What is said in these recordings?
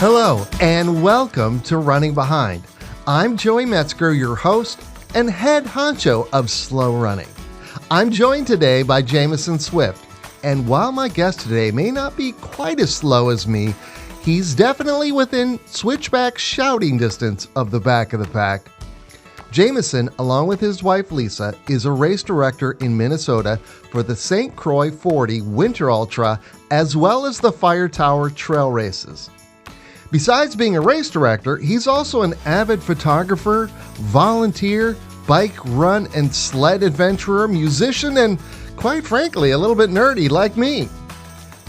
Hello, and welcome to Running Behind. I'm Joey Metzger, your host and head honcho of Slow Running. I'm joined today by Jamison Swift, and while my guest today may not be quite as slow as me, he's definitely within switchback shouting distance of the back of the pack. Jamison, along with his wife Lisa, is a race director in Minnesota for the St Croix 40 Winter Ultra, as well as the Fire Tower Trail Races. Besides being a race director, he's also an avid photographer, volunteer, bike, run, and sled adventurer, musician, and quite frankly, a little bit nerdy like me.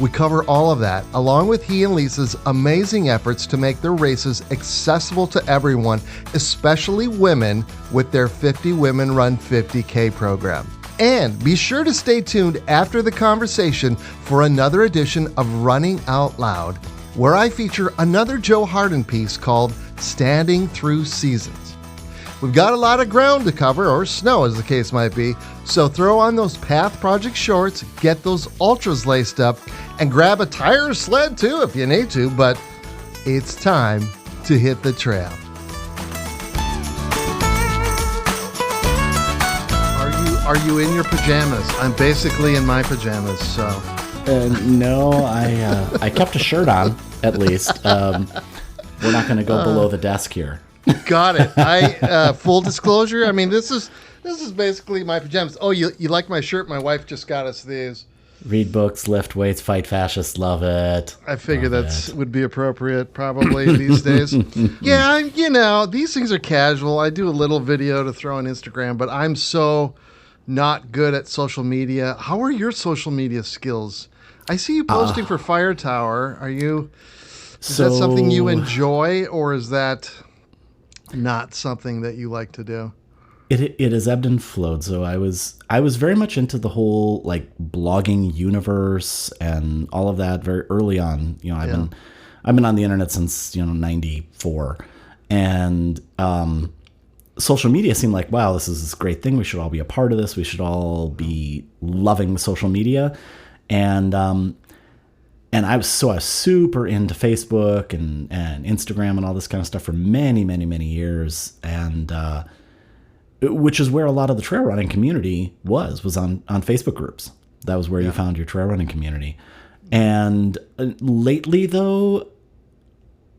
We cover all of that, along with he and Lisa's amazing efforts to make their races accessible to everyone, especially women, with their 50 Women Run 50K program. And be sure to stay tuned after the conversation for another edition of Running Out Loud, where I feature another Joe Hardin piece called Standing Through Seasons. We've got a lot of ground to cover, or snow as the case might be, so throw on those Path Project shorts, get those ultras laced up, and grab a tire or sled too if you need to, but it's time to hit the trail. Are you in your pajamas? I'm basically in my pajamas, so... No, I kept a shirt on, at least. We're not going to go below the desk here. Got it. I full disclosure, I mean, this is basically my pajamas. Oh, you like my shirt? My wife just got us these. Read books, lift weights, fight fascists, love it. I figure that would be appropriate probably these days. Yeah, these things are casual. I do a little video to throw on Instagram, but I'm so not good at social media. How are your social media skills? I see you posting for Fire Tower. Is that something you enjoy, or is that not something that you like to do? It is ebbed and flowed. So I was very much into the whole like blogging universe and all of that very early on. I've been on the internet since 94, and social media seemed like, wow, this is this great thing. We should all be a part of this. We should all be loving social media. And I was super into Facebook and Instagram and all this kind of stuff for many, many, many years. And which is where a lot of the trail running community was on Facebook groups. That was where you found your trail running community. And lately, though,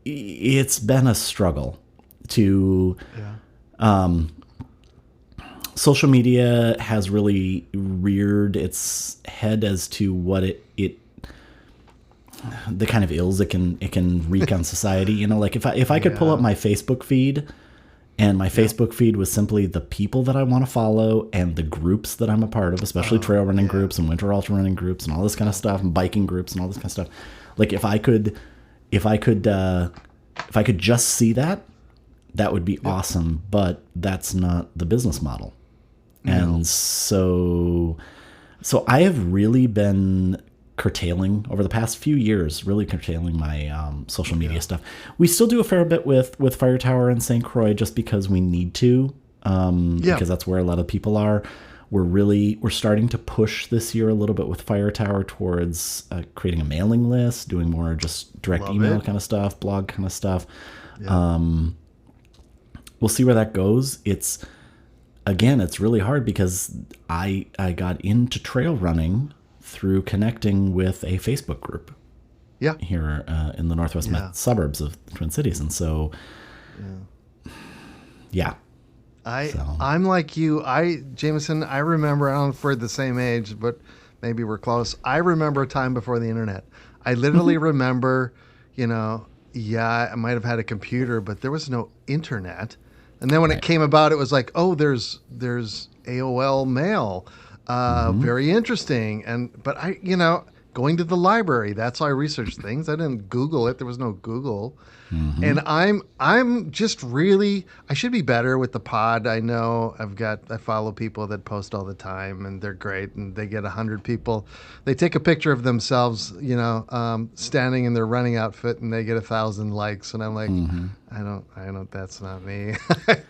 it's been a struggle to... social media has really reared its head as to what the kind of ills it can wreak on society. Like if I could pull up my Facebook feed, and my Facebook feed was simply the people that I want to follow and the groups that I'm a part of, especially trail running groups and winter ultra running groups and all this kind of stuff, and biking groups and all this kind of stuff. Like if I could just see that would be awesome, but that's not the business model. No. And so I have really been curtailing over the past few years, my social media stuff. We still do a fair bit with Fire Tower and St Croix just because we need to, because that's where a lot of people are. We're starting to push this year a little bit with Fire Tower towards creating a mailing list, doing more just direct email kind of stuff, blog kind of stuff. Yeah. We'll see where that goes. It's really hard because I got into trail running through connecting with a Facebook group here in the northwest suburbs of the Twin Cities. And so, I'm like you. Jamison, I remember, I don't know if we're the same age, but maybe we're close. I remember a time before the internet. I literally remember, I might have had a computer, but there was no internet. And then when it came about, it was like, oh, there's AOL Mail. Very interesting. But going to the library, that's how I researched things. I didn't Google it. There was no Google. Mm-hmm. And I'm just really, I should be better with the pod. I know I follow people that post all the time, and they're great, and they get 100 people. They take a picture of themselves, standing in their running outfit, and they get 1,000 likes. And I'm like, I don't, that's not me.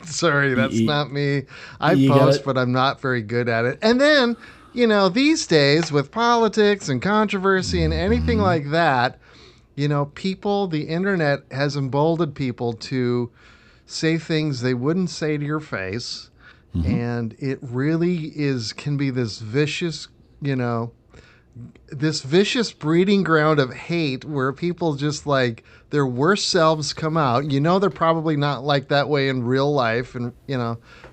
Sorry, that's not me. I post, but I'm not very good at it. And then, these days with politics and controversy and anything like that, the internet has emboldened people to say things they wouldn't say to your face. And it really can be this vicious, this vicious breeding ground of hate where people just like their worst selves come out. They're probably not like that way in real life. And,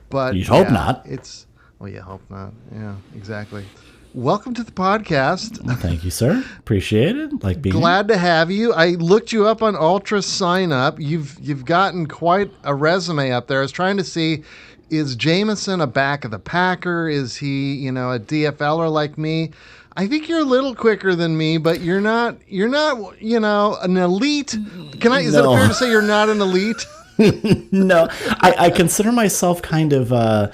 but you'd hope not. You hope not. Yeah, exactly. Welcome to the podcast. Well, thank you, sir. Appreciate it. Like being glad to have you. I looked you up on Ultra Sign Up. You've gotten quite a resume up there. I was trying to see, is Jamison a back of the packer? Is he, a DFLer like me? I think you're a little quicker than me, but you're not, an elite. Is it fair to say you're not an elite? No, I consider myself kind of,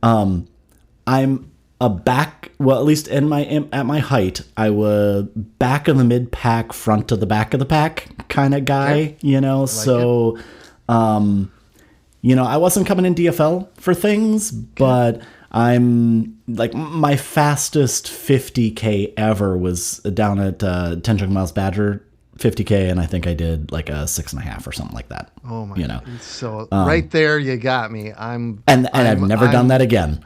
I'm a back, well, at least at my height, I was back of the mid pack, front of the back of the pack kind of guy, so, I wasn't coming in DFL for things, but I'm like my fastest 50K ever was down at 10 Junk Miles Badger 50K, and I think I did like a 6.5 or something like that. Oh my! So right there, you got me. I've never done that again.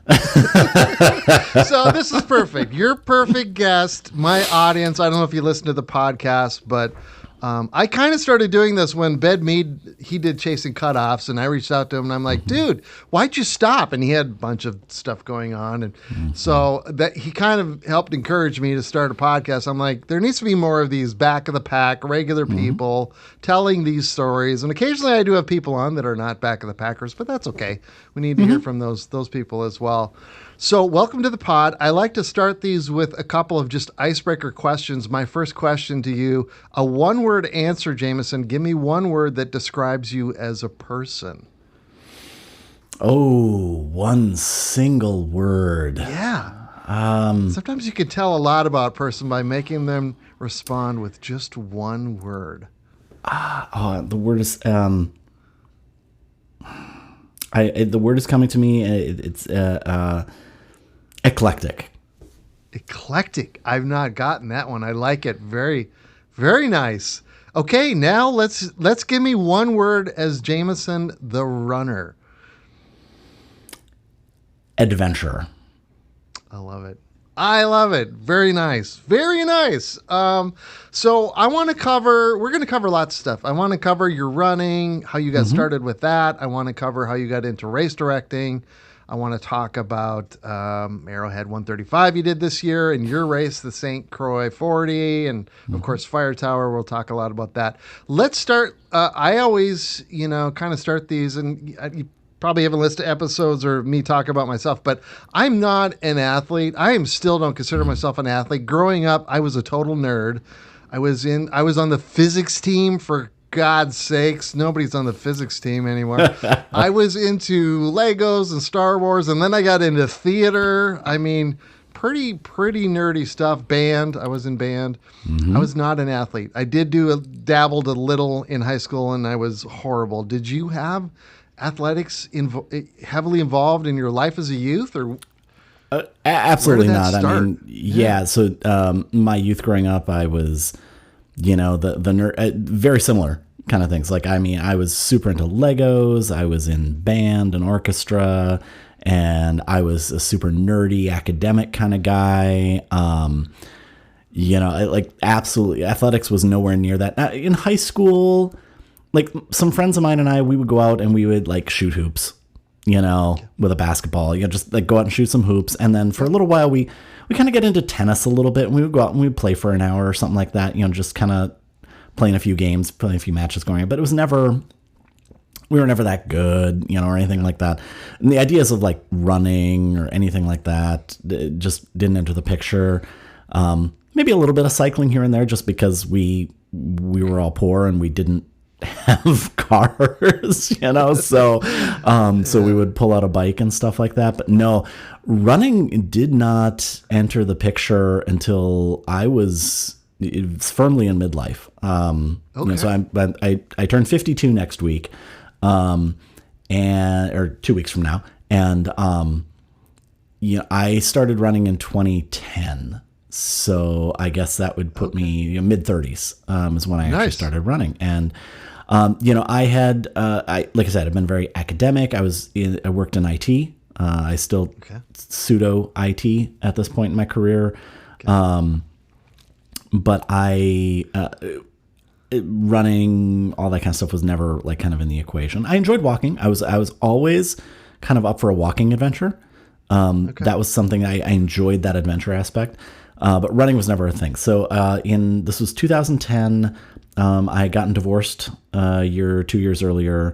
So this is perfect. You're perfect guest. My audience. I don't know if you listen to the podcast, but I kind of started doing this when Ben Mead, he did Chasing Cutoffs, and I reached out to him and I'm like, dude, why'd you stop? And he had a bunch of stuff going on. And so that he kind of helped encourage me to start a podcast. I'm like, there needs to be more of these back of the pack, regular people telling these stories. And occasionally I do have people on that are not back of the packers, but that's okay. We need to hear from those people as well. So welcome to the pod. I like to start these with a couple of just icebreaker questions. My first question to you, a one-word answer, Jamison. Give me one word that describes you as a person. Oh, one single word. Yeah. Sometimes you can tell a lot about a person by making them respond with just one word. The word is... the word is coming to me. It's eclectic. Eclectic. I've not gotten that one. I like it. Very, very nice. Okay, now let's give me one word as Jamison the runner. Adventure. I love it. Very nice. Very nice. So we're going to cover lots of stuff. I want to cover your running, how you got started with that. I want to cover how you got into race directing. I want to talk about Arrowhead 135 you did this year and your race, the St Croix 40, and of course Fire Tower. We'll talk a lot about that. Let's start. I always, kind of start these, and you probably haven't listened to episodes or me talk about myself, but I'm not an athlete. Still don't consider myself an athlete. Growing up, I was a total nerd. I was on the physics team, for God's sakes. Nobody's on the physics team anymore. I was into Legos and Star Wars, and then I got into theater. I mean, pretty nerdy stuff. Band. I was in band. I was not an athlete. I did dabbled a little in high school, and I was horrible. Did you have athletics heavily involved in your life as a youth, or absolutely not? I mean, yeah. So my youth growing up, I was, the nerd, very similar kind of things. Like, I mean, I was super into Legos. I was in band and orchestra, and I was a super nerdy academic kind of guy. Like absolutely, athletics was nowhere near that. In high school, like some friends of mine and we would go out and we would like shoot hoops, with a basketball, just like go out and shoot some hoops. And then for a little while, we kind of get into tennis a little bit, and we would go out and we would play for an hour or something like that, just kind of playing a few games, playing a few matches going on. But we were never that good, or anything like that. And the ideas of like running or anything like that just didn't enter the picture. Maybe a little bit of cycling here and there, just because we were all poor and we didn't have cars, so we would pull out a bike and stuff like that. But no, running did not enter the picture until I was firmly in midlife. So I turned 52 next week, or 2 weeks from now, and I started running in 2010. So I guess that would put me mid 30s is when I actually started running. And I had like I said, I've been very academic. I worked in IT. I still pseudo IT at this point in my career. But running, all that kind of stuff was never like kind of in the equation. I enjoyed walking. I was always kind of up for a walking adventure. That was something I enjoyed, that adventure aspect. But running was never a thing. So this was 2010. I had gotten divorced 2 years earlier.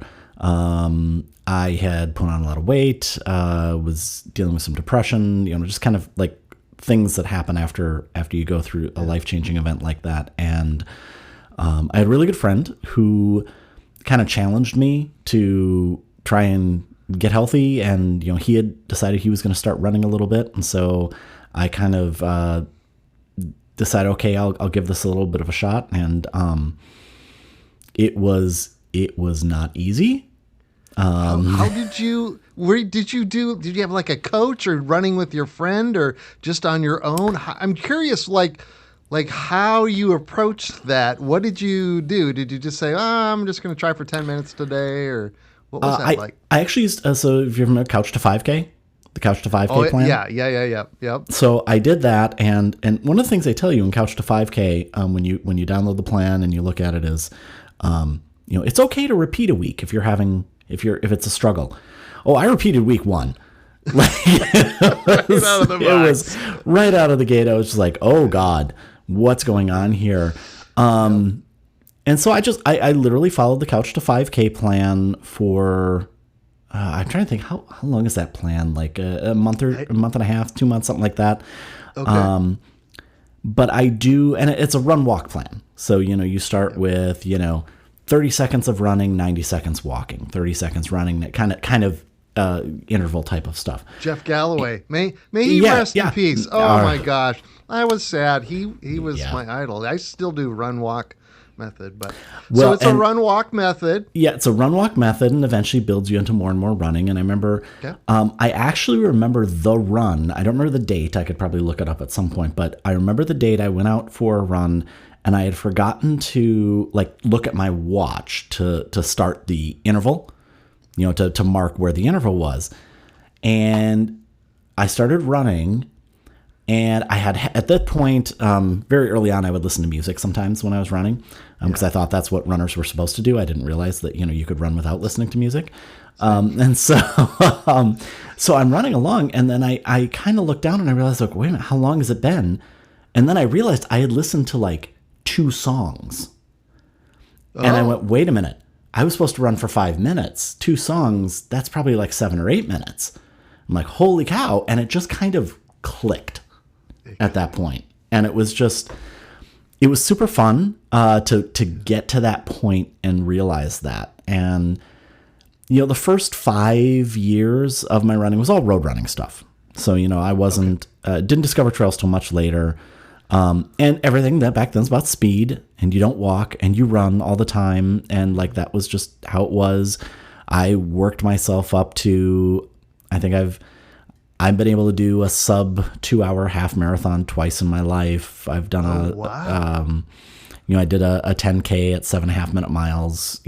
I had put on a lot of weight, was dealing with some depression, just kind of like things that happen after you go through a life-changing event like that. And I had a really good friend who kind of challenged me to try and get healthy. And, he had decided he was going to start running a little bit. And so I kind of decided, okay, I'll give this a little bit of a shot. And it was not easy. How did you have like a coach or running with your friend or just on your own? I'm curious, like how you approached that. What did you do? Did you just say, I'm just going to try for 10 minutes today, or what was that like? I actually used, so if you're familiar, Couch to 5K, the Couch to 5K plan. Yeah. So I did that. And one of the things they tell you in Couch to 5K, when you download the plan and you look at it is, it's okay to repeat a week if it's a struggle. Oh, I repeated week 1. It was right out of the gate. I was just like, oh God, what's going on here? And so I literally followed the Couch to 5K plan for, I'm trying to think, how long is that plan? Like a month and a half, 2 months, something like that. Okay. But I do, and it's a run walk plan. So, you start with, 30 seconds of running, 90 seconds walking, 30 seconds running, that kind of interval type of stuff. Jeff Galloway, may he rest in peace. Oh my gosh, I was sad. He was my idol. I still do run walk method, but so it's a run walk method. Yeah, it's a run walk method, and eventually builds you into more and more running. And I remember, I actually remember the run. I don't remember the date. I could probably look it up at some point, but I remember the date. I went out for a run. And I had forgotten to look at my watch to start the interval, to mark where the interval was. And I started running, and I had, at that point, very early on, I would listen to music sometimes when I was running, because I thought that's what runners were supposed to do. I didn't realize that, you could run without listening to music. And so, so I'm running along, and then I kind of looked down and I realized, wait a minute, how long has it been? And then I realized I had listened to 2 songs. And I went, wait a minute. I was supposed to run for 5 minutes. 2 songs, that's probably 7 or 8 minutes. I'm like, holy cow. And it just kind of clicked at that point. And it was super fun to get to that point and realize that. And, the first 5 years of my running was all road running stuff. So, I wasn't, didn't discover trails till much later. And everything that back then is about speed, and you don't walk and you run all the time. And that was just how it was. I worked myself up to, I think I've been able to do a sub 2-hour half marathon twice in my life. I've done I did a 10K at 7.5 minute miles,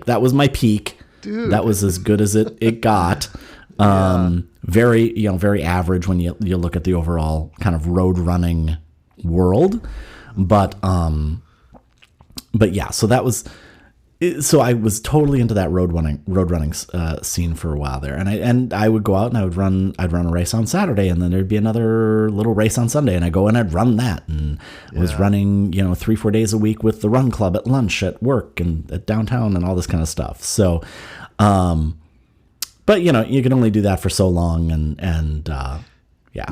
that was my peak. Dude. That was as good as it got. Very, very average when you look at the overall kind of road running world, but yeah, so that was, so I was totally into that road running scene for a while there, and I would go out and I'd run a race on Saturday, and then there'd be another little race on Sunday, and I'd go and I'd run that, and I was running 3-4 days a week with the run club at lunch at work and at downtown and all this kind of stuff. So but you can only do that for so long, and yeah.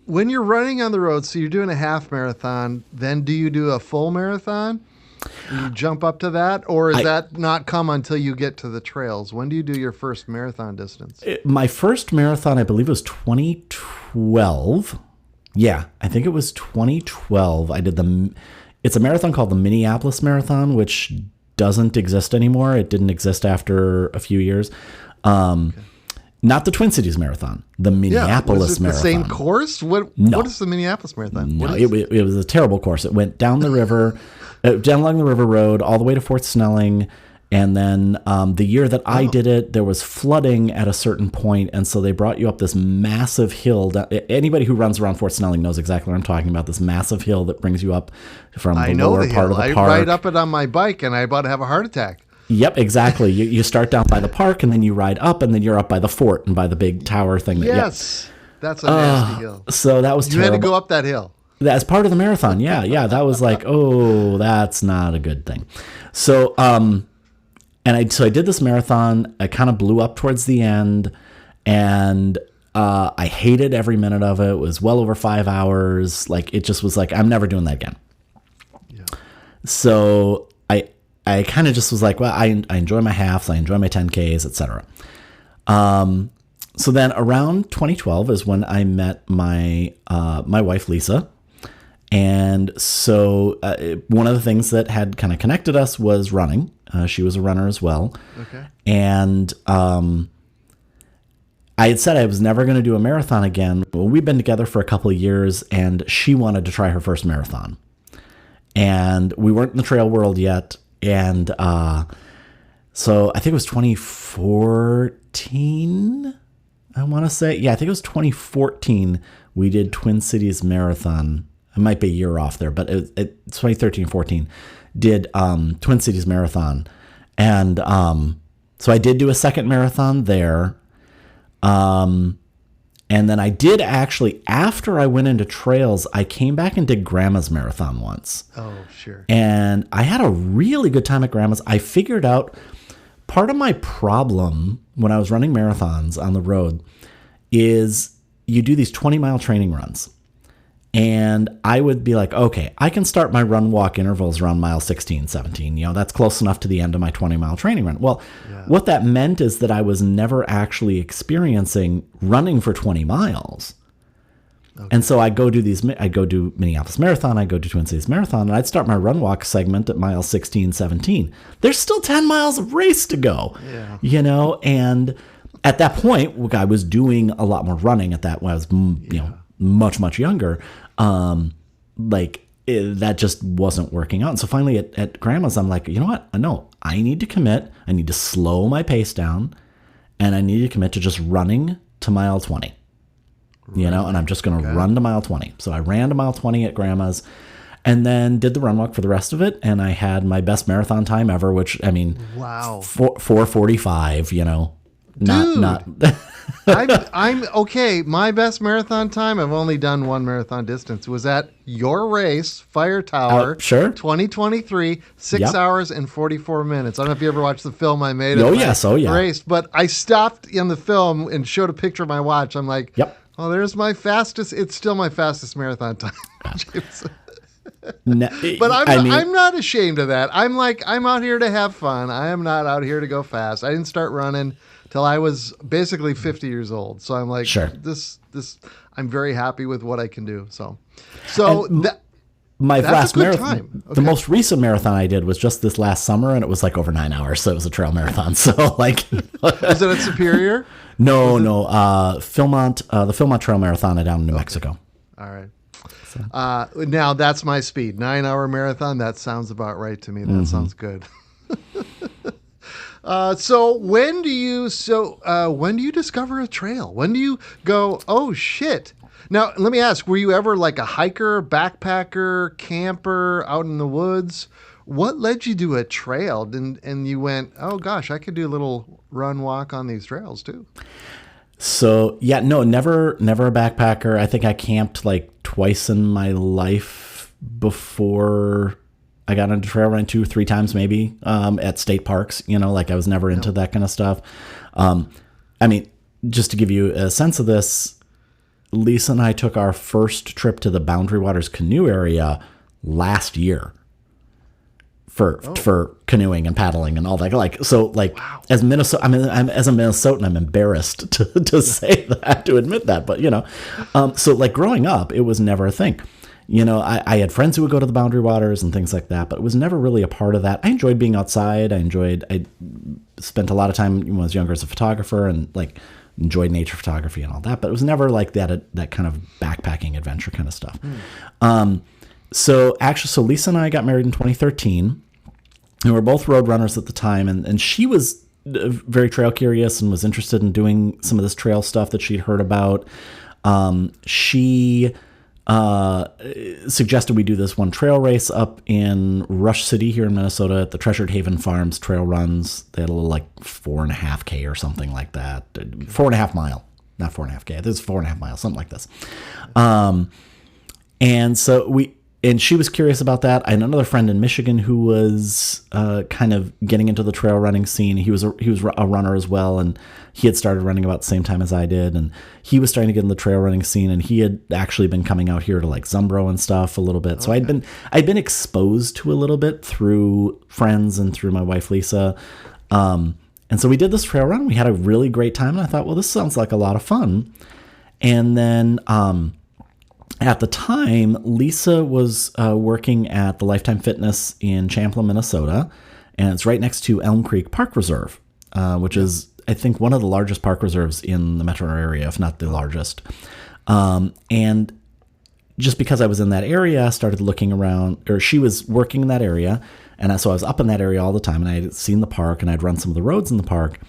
When you're running on the road, so you're doing a half marathon, then do you do a full marathon? Do you jump up to that? Or is that not come until you get to the trails? When do you do your first marathon distance? My first marathon, I believe, was 2012. Yeah, I think it was 2012. I did it's a marathon called the Minneapolis Marathon, which doesn't exist anymore. It didn't exist after a few years. Not the Twin Cities Marathon, the Minneapolis Marathon. Marathon. The same course? What is the Minneapolis Marathon? No, it was a terrible course. It went down the river, down along the river road, all the way to Fort Snelling. And then the year that I did it, there was flooding at a certain point, and so they brought you up this massive hill. Anybody who runs around Fort Snelling knows exactly what I'm talking about, this massive hill that brings you up from the lower part of the park. I ride up it on my bike, and I about to have a heart attack. Yep, exactly. You start down by the park, and then you ride up, and then you're up by the fort and by the big tower thing. Yes, that's a nasty hill. So that was terrible. You had to go up that hill. As part of the marathon, yeah. That was like, that's not a good thing. So, I did this marathon. I kind of blew up towards the end, and I hated every minute of it. It was well over 5 hours. Like, it just was like, I'm never doing that again. Yeah. So I kind of just was like, well, I enjoy my halves, I enjoy my 10Ks, etc. So then around 2012 is when I met my wife, Lisa. And so one of the things that had kind of connected us was running. She was a runner as well. Okay. And I had said I was never going to do a marathon again. Well, we'd been together for a couple of years, and she wanted to try her first marathon. And we weren't in the trail world yet. And so I think it was 2014, I want to say. Yeah, I think it was 2014 we did Twin Cities Marathon. I might be a year off there, but it's 2013, 14, did Twin Cities Marathon. And so I did do a second marathon there. And then I did actually, after I went into trails, I came back and did Grandma's Marathon once. Oh, sure. And I had a really good time at Grandma's. I figured out part of my problem when I was running marathons on the road is you do these 20-mile training runs. And I would be like, okay, I can start my run-walk intervals around mile 16, 17. That's close enough to the end of my 20-mile training run. Well, What that meant is that I was never actually experiencing running for 20 miles. Okay. And so I'd go do Minneapolis Marathon, I'd go do Twin Cities Marathon, and I'd start my run-walk segment at mile 16, 17. There's still 10 miles of race to go, and at that point, I was doing a lot more running at that when I was, much, much younger. That just wasn't working out. And so finally at Grandma's, I'm like, you know what? No, I need to commit. I need to slow my pace down, and I need to commit to just running to mile 20, and I'm just going to run to mile 20. So I ran to mile 20 at Grandma's and then did the run walk for the rest of it. And I had my best marathon time ever, which, I mean, wow, 4:45, not I'm okay. My best marathon time, I've only done one marathon distance, was at your race, Fire Tower, sure, 2023, 6 hours and 44 minutes. I don't know if you ever watched the film I made. Race, but I stopped in the film and showed a picture of my watch. I'm like, oh, there's my fastest. It's still my fastest marathon time. But I'm not ashamed of that. I'm out here to have fun. I am not out here to go fast. I didn't start running till I was basically 50 years old. So I'm like, sure. This I'm very happy with what I can do. So my that's last a good marathon, time. Okay. the most recent marathon I did was just this last summer, and it was like over 9 hours. So it was a trail marathon. So was it at Superior? No, Philmont, the Philmont Trail Marathon down in New Mexico. All right. Now that's my speed. 9 hour marathon. That sounds about right to me. That sounds good. So when do you discover a trail? When do you go, oh shit? Now let me ask, were you ever like a hiker, backpacker, camper out in the woods? What led you to a trail? And you went, oh gosh, I could do a little run walk on these trails too. So never a backpacker. I think I camped like twice in my life before I got into trail running, 2-3 times maybe, at state parks, I was never into that kind of stuff. I mean, just to give you a sense of this, Lisa and I took our first trip to the Boundary Waters canoe area last year for canoeing and paddling and all that. Wow. As Minnesota, as a Minnesotan, I'm embarrassed to say that, to admit that, but so growing up, it was never a thing. I had friends who would go to the Boundary Waters and things like that, but it was never really a part of that. I enjoyed being outside. I spent a lot of time when I was younger as a photographer and enjoyed nature photography and all that, but it was never like that kind of backpacking adventure kind of stuff. So Lisa and I got married in 2013, and we're both road runners at the time, and she was very trail curious and was interested in doing some of this trail stuff that she'd heard about. She suggested we do this one trail race up in Rush City here in Minnesota at the Treasured Haven Farms trail runs. They had a little like 4.5K or something like that. 4.5 mile, not 4.5K. This is 4.5 miles, something like this. And she was curious about that. I had another friend in Michigan who was kind of getting into the trail running scene. He was a runner as well, and he had started running about the same time as I did. And he was starting to get in the trail running scene, and he had actually been coming out here to like Zumbro and stuff a little bit. So I'd been exposed to a little bit through friends and through my wife Lisa. And so we did this trail run. We had a really great time, and I thought, well, this sounds like a lot of fun. And then at the time, Lisa was working at the Lifetime Fitness in Champlin, Minnesota, and it's right next to Elm Creek Park Reserve, which is, I think, one of the largest park reserves in the metro area, if not the largest. And just because I was in that area, I started looking around, or she was working in that area, and so I was up in that area all the time, and I had seen the park, and I'd run some of the roads in the park.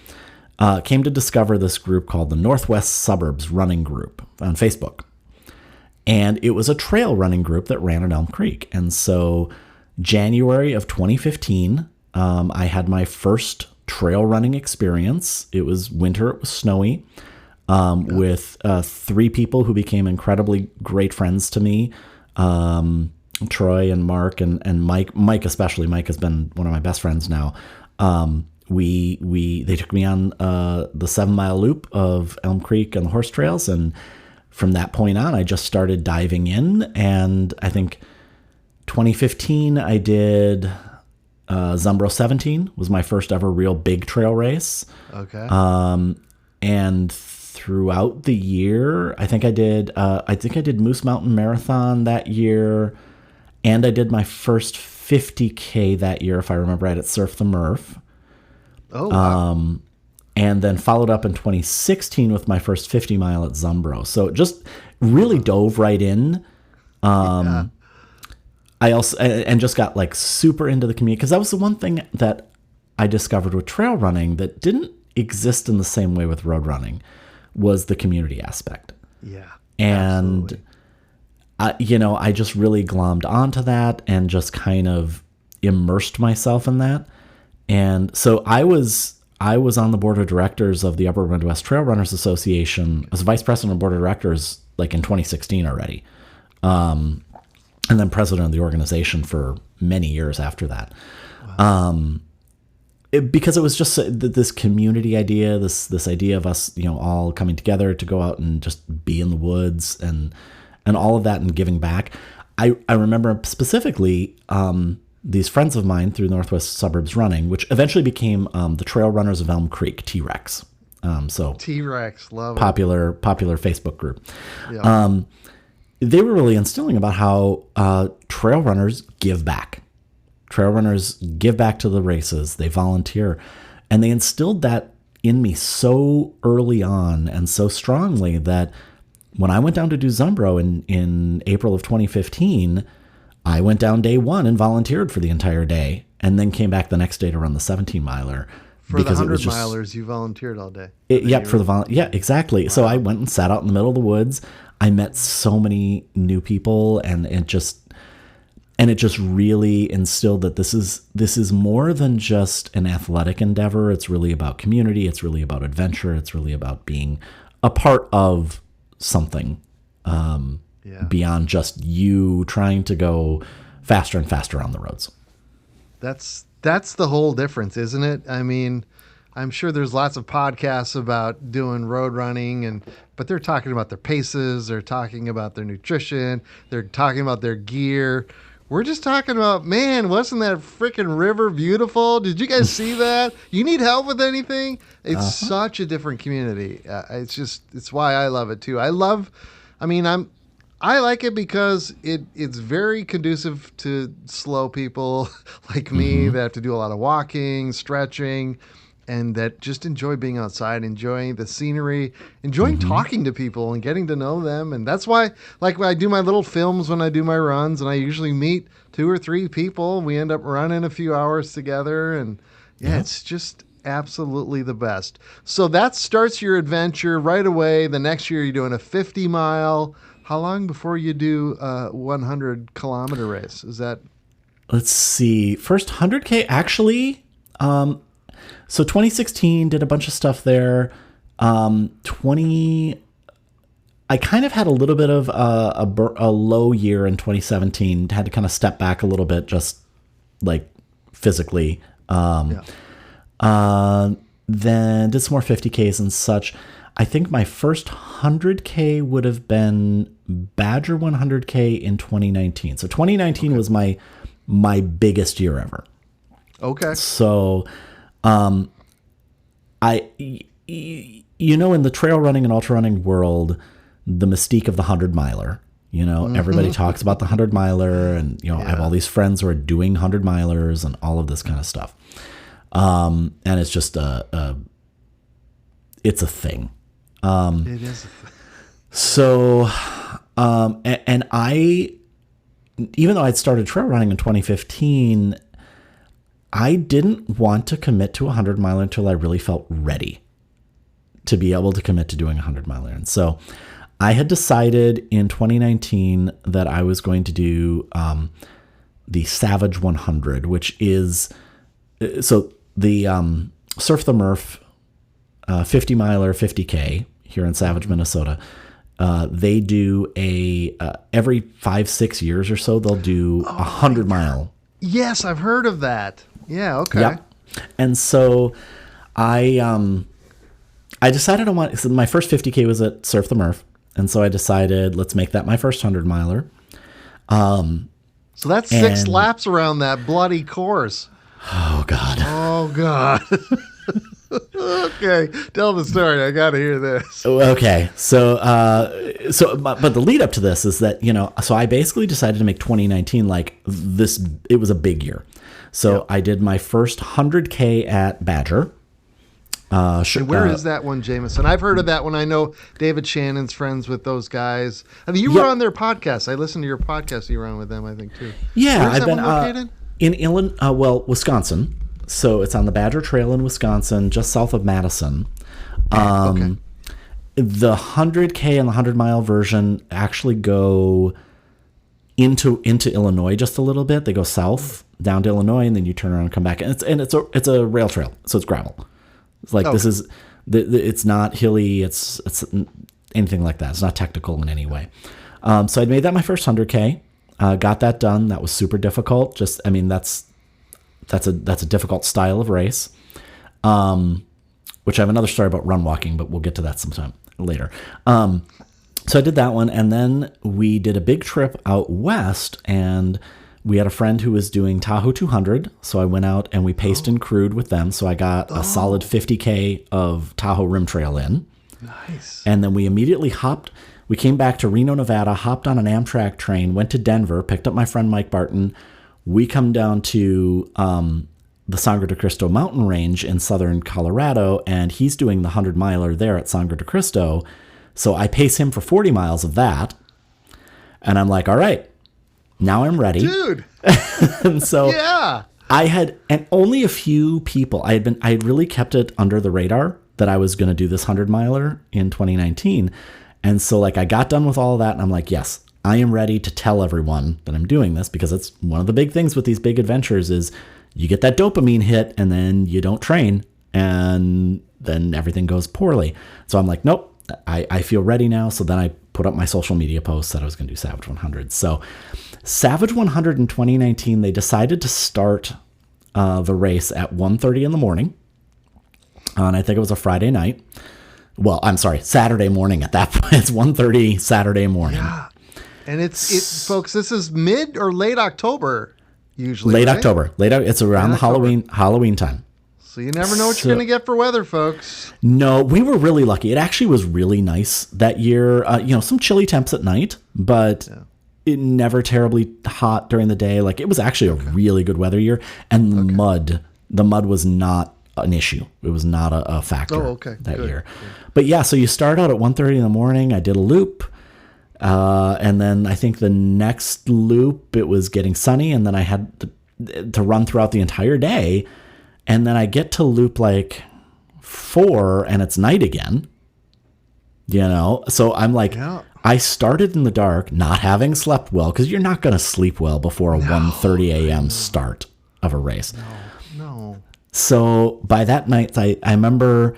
Came to discover this group called the Northwest Suburbs Running Group on Facebook. And it was a trail running group that ran at Elm Creek. And so January of 2015, I had my first trail running experience. It was winter, it was snowy, with 3 people who became incredibly great friends to me. Troy and Mark and Mike. Mike especially. Mike has been one of my best friends now. They took me on the 7-mile loop of Elm Creek and the horse trails, and from that point on, I just started diving in, and I think 2015 I did Zumbro 17 was my first ever real big trail race. Okay. And throughout the year, I think I did Moose Mountain Marathon that year, and I did my first 50K that year, if I remember right, at Surf the Murph. Oh, wow. And then followed up in 2016 with my first 50 mile at Zumbro. So just really dove right in. I also, and just got like super into the community, because that was the one thing that I discovered with trail running that didn't exist in the same way with road running, was the community aspect. Yeah. And I just really glommed onto that and just kind of immersed myself in that. And so I was on the board of directors of the Upper Midwest Trail Runners Association as vice president of board of directors like in 2016 already. And then president of the organization for many years after that. Wow. Because it was just this community idea, this idea of us, all coming together to go out and just be in the woods and all of that and giving back. I remember specifically, these friends of mine through Northwest Suburbs Running, which eventually became the Trail Runners of Elm Creek, T-Rex. T-Rex, love it. Popular Facebook group. Yeah. They were really instilling about how trail runners give back. Trail runners give back to the races. They volunteer. And they instilled that in me so early on and so strongly that when I went down to do Zumbro in April of 2015, I went down day 1 and volunteered for the entire day, and then came back the next day to run the 17-miler. For the 100-milers, you volunteered all day. Yeah, exactly. Wow. So I went and sat out in the middle of the woods. I met so many new people, and it just really instilled that this is more than just an athletic endeavor. It's really about community. It's really about adventure. It's really about being a part of something. Beyond just you trying to go faster and faster on the roads. That's the whole difference, isn't it? I mean, I'm sure there's lots of podcasts about doing road running, but they're talking about their paces, they're talking about their nutrition, they're talking about their gear. We're just talking about, man, wasn't that freaking river beautiful? Did you guys see that? You need help with anything? It's such a different community. It's why I love it too. I like it because it's very conducive to slow people like me that have to do a lot of walking, stretching, and that just enjoy being outside, enjoying the scenery, enjoying talking to people and getting to know them. And that's why, like, when I do my little films, when I do my runs, and I usually meet 2 or 3 people, we end up running a few hours together. And it's just absolutely the best. So that starts your adventure right away. The next year you're doing a 50-mile. How long before you do a 100-kilometer race? Is that? Let's see. First 100K, actually. So 2016, did a bunch of stuff there. I kind of had a little bit of a low year in 2017. Had to kind of step back a little bit, just like physically. Then did some more 50Ks and such. I think my first 100K would have been Badger 100K in 2019. So 2019 was my biggest year ever. Okay. So, in the trail running and ultra running world, the mystique of the 100-miler, everybody talks about the 100-miler, and, I have all these friends who are doing 100-milers and all of this kind of stuff. And it's just it's a thing. It is a thing. So, and I, even though I'd started trail running in 2015, I didn't want to commit to a 100-miler until I really felt ready to be able to commit to doing a 100-miler. And so I had decided in 2019 that I was going to do the Savage 100, which is, so the Surf the Murph 50-miler 50K here in Savage, Minnesota. They do every 5-6 years or so, they'll do a 100-mile. Yes, I've heard of that. Yeah, okay. Yep. And so I decided so my first 50K was at Surf the Murph. And so I decided, let's make that my first 100-miler. So that's 6 laps around that bloody course. Oh, God. Oh, God. Okay, tell the story. I got to hear this. Okay, but the lead up to this is that, so I basically decided to make 2019 like this. It was a big year. So I did my first 100K at Badger. Where is that one, Jamison? I've heard of that one. I know David Shannon's friends with those guys. I mean, you were on their podcast. I listened to your podcast you were on with them, I think, too. Yeah, Where's that one located? In Wisconsin. So it's on the Badger Trail in Wisconsin, just south of Madison. Okay. The 100K and the 100-mile version actually go into Illinois just a little bit. They go south down to Illinois, and then you turn around and come back. And it's a rail trail, so it's gravel. It's like this is it's not hilly. It's anything like that. It's not technical in any way. So I'd made that my first 100K. Got that done. That was super difficult. That's a difficult style of race, which I have another story about run walking, but we'll get to that sometime later. So I did that one, and then we did a big trip out west, and we had a friend who was doing Tahoe 200, so I went out and we paced and crewed with them, so I got a solid 50K of Tahoe Rim Trail in. Nice. And then we immediately we came back to Reno, Nevada, hopped on an Amtrak train, went to Denver, picked up my friend Mike Barton. We come down to the Sangre de Cristo mountain range in southern Colorado, and he's doing the 100-miler there at Sangre de Cristo. So I pace him for 40 miles of that, and I'm like, all right, now I'm ready. Dude. And so yeah. And only a few people, I had really kept it under the radar that I was going to do this 100-miler in 2019. And so I got done with all of that, and I'm like, yes, I am ready to tell everyone that I'm doing this, because it's one of the big things with these big adventures is you get that dopamine hit and then you don't train and then everything goes poorly. So I'm like, nope, I feel ready now. So then I put up my social media posts that I was going to do Savage 100. So Savage 100 in 2019, they decided to start the race at 1:30 in the morning. And I think it was a Friday night. Well, I'm sorry, Saturday morning at that point. It's 1:30 Saturday morning. Yeah. And it's folks, this is mid or late October usually. Late right? October. It's around the Halloween time. So you never know what you're going to get for weather, folks. No, we were really lucky. It actually was really nice that year. Some chilly temps at night, but it never terribly hot during the day. It was actually a really good weather year. And the mud was not an issue. It was not a factor that year. Good. But yeah, so you start out at 1:30 in the morning. I did a loop. And then I think the next loop, it was getting sunny, and then I had to run throughout the entire day. And then I get to loop like 4 and it's night again, So I'm like, I started in the dark, not having slept well, because you're not going to sleep well before a 1:30 a.m. start of a race. No. So by that night, I remember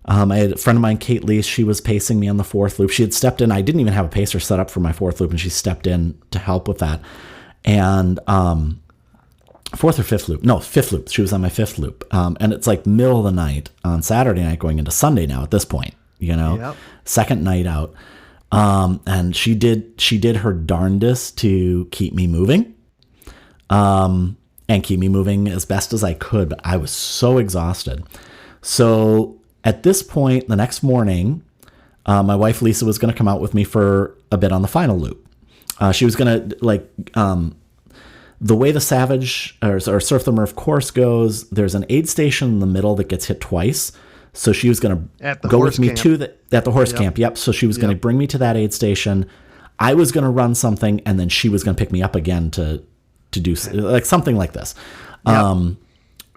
I had a friend of mine, Kate Lee, she was pacing me on the 4th loop. She had stepped in. I didn't even have a pacer set up for my 4th loop, and she stepped in to help with that. And 4th or 5th loop? No, 5th loop. She was on my 5th loop. And it's like middle of the night on Saturday night going into Sunday now at this point, Second night out. And she did her darndest to keep me moving. And keep me moving as best as I could, but I was so exhausted. So at this point, the next morning, my wife Lisa was going to come out with me for a bit on the final loop. She was going to the way the Savage or Surf the Murph course goes, there's an aid station in the middle that gets hit twice. So she was going to go with me at the horse camp. Yep. So she was going to bring me to that aid station. I was going to run something, and then she was going to pick me up again to do like something like this. Yep.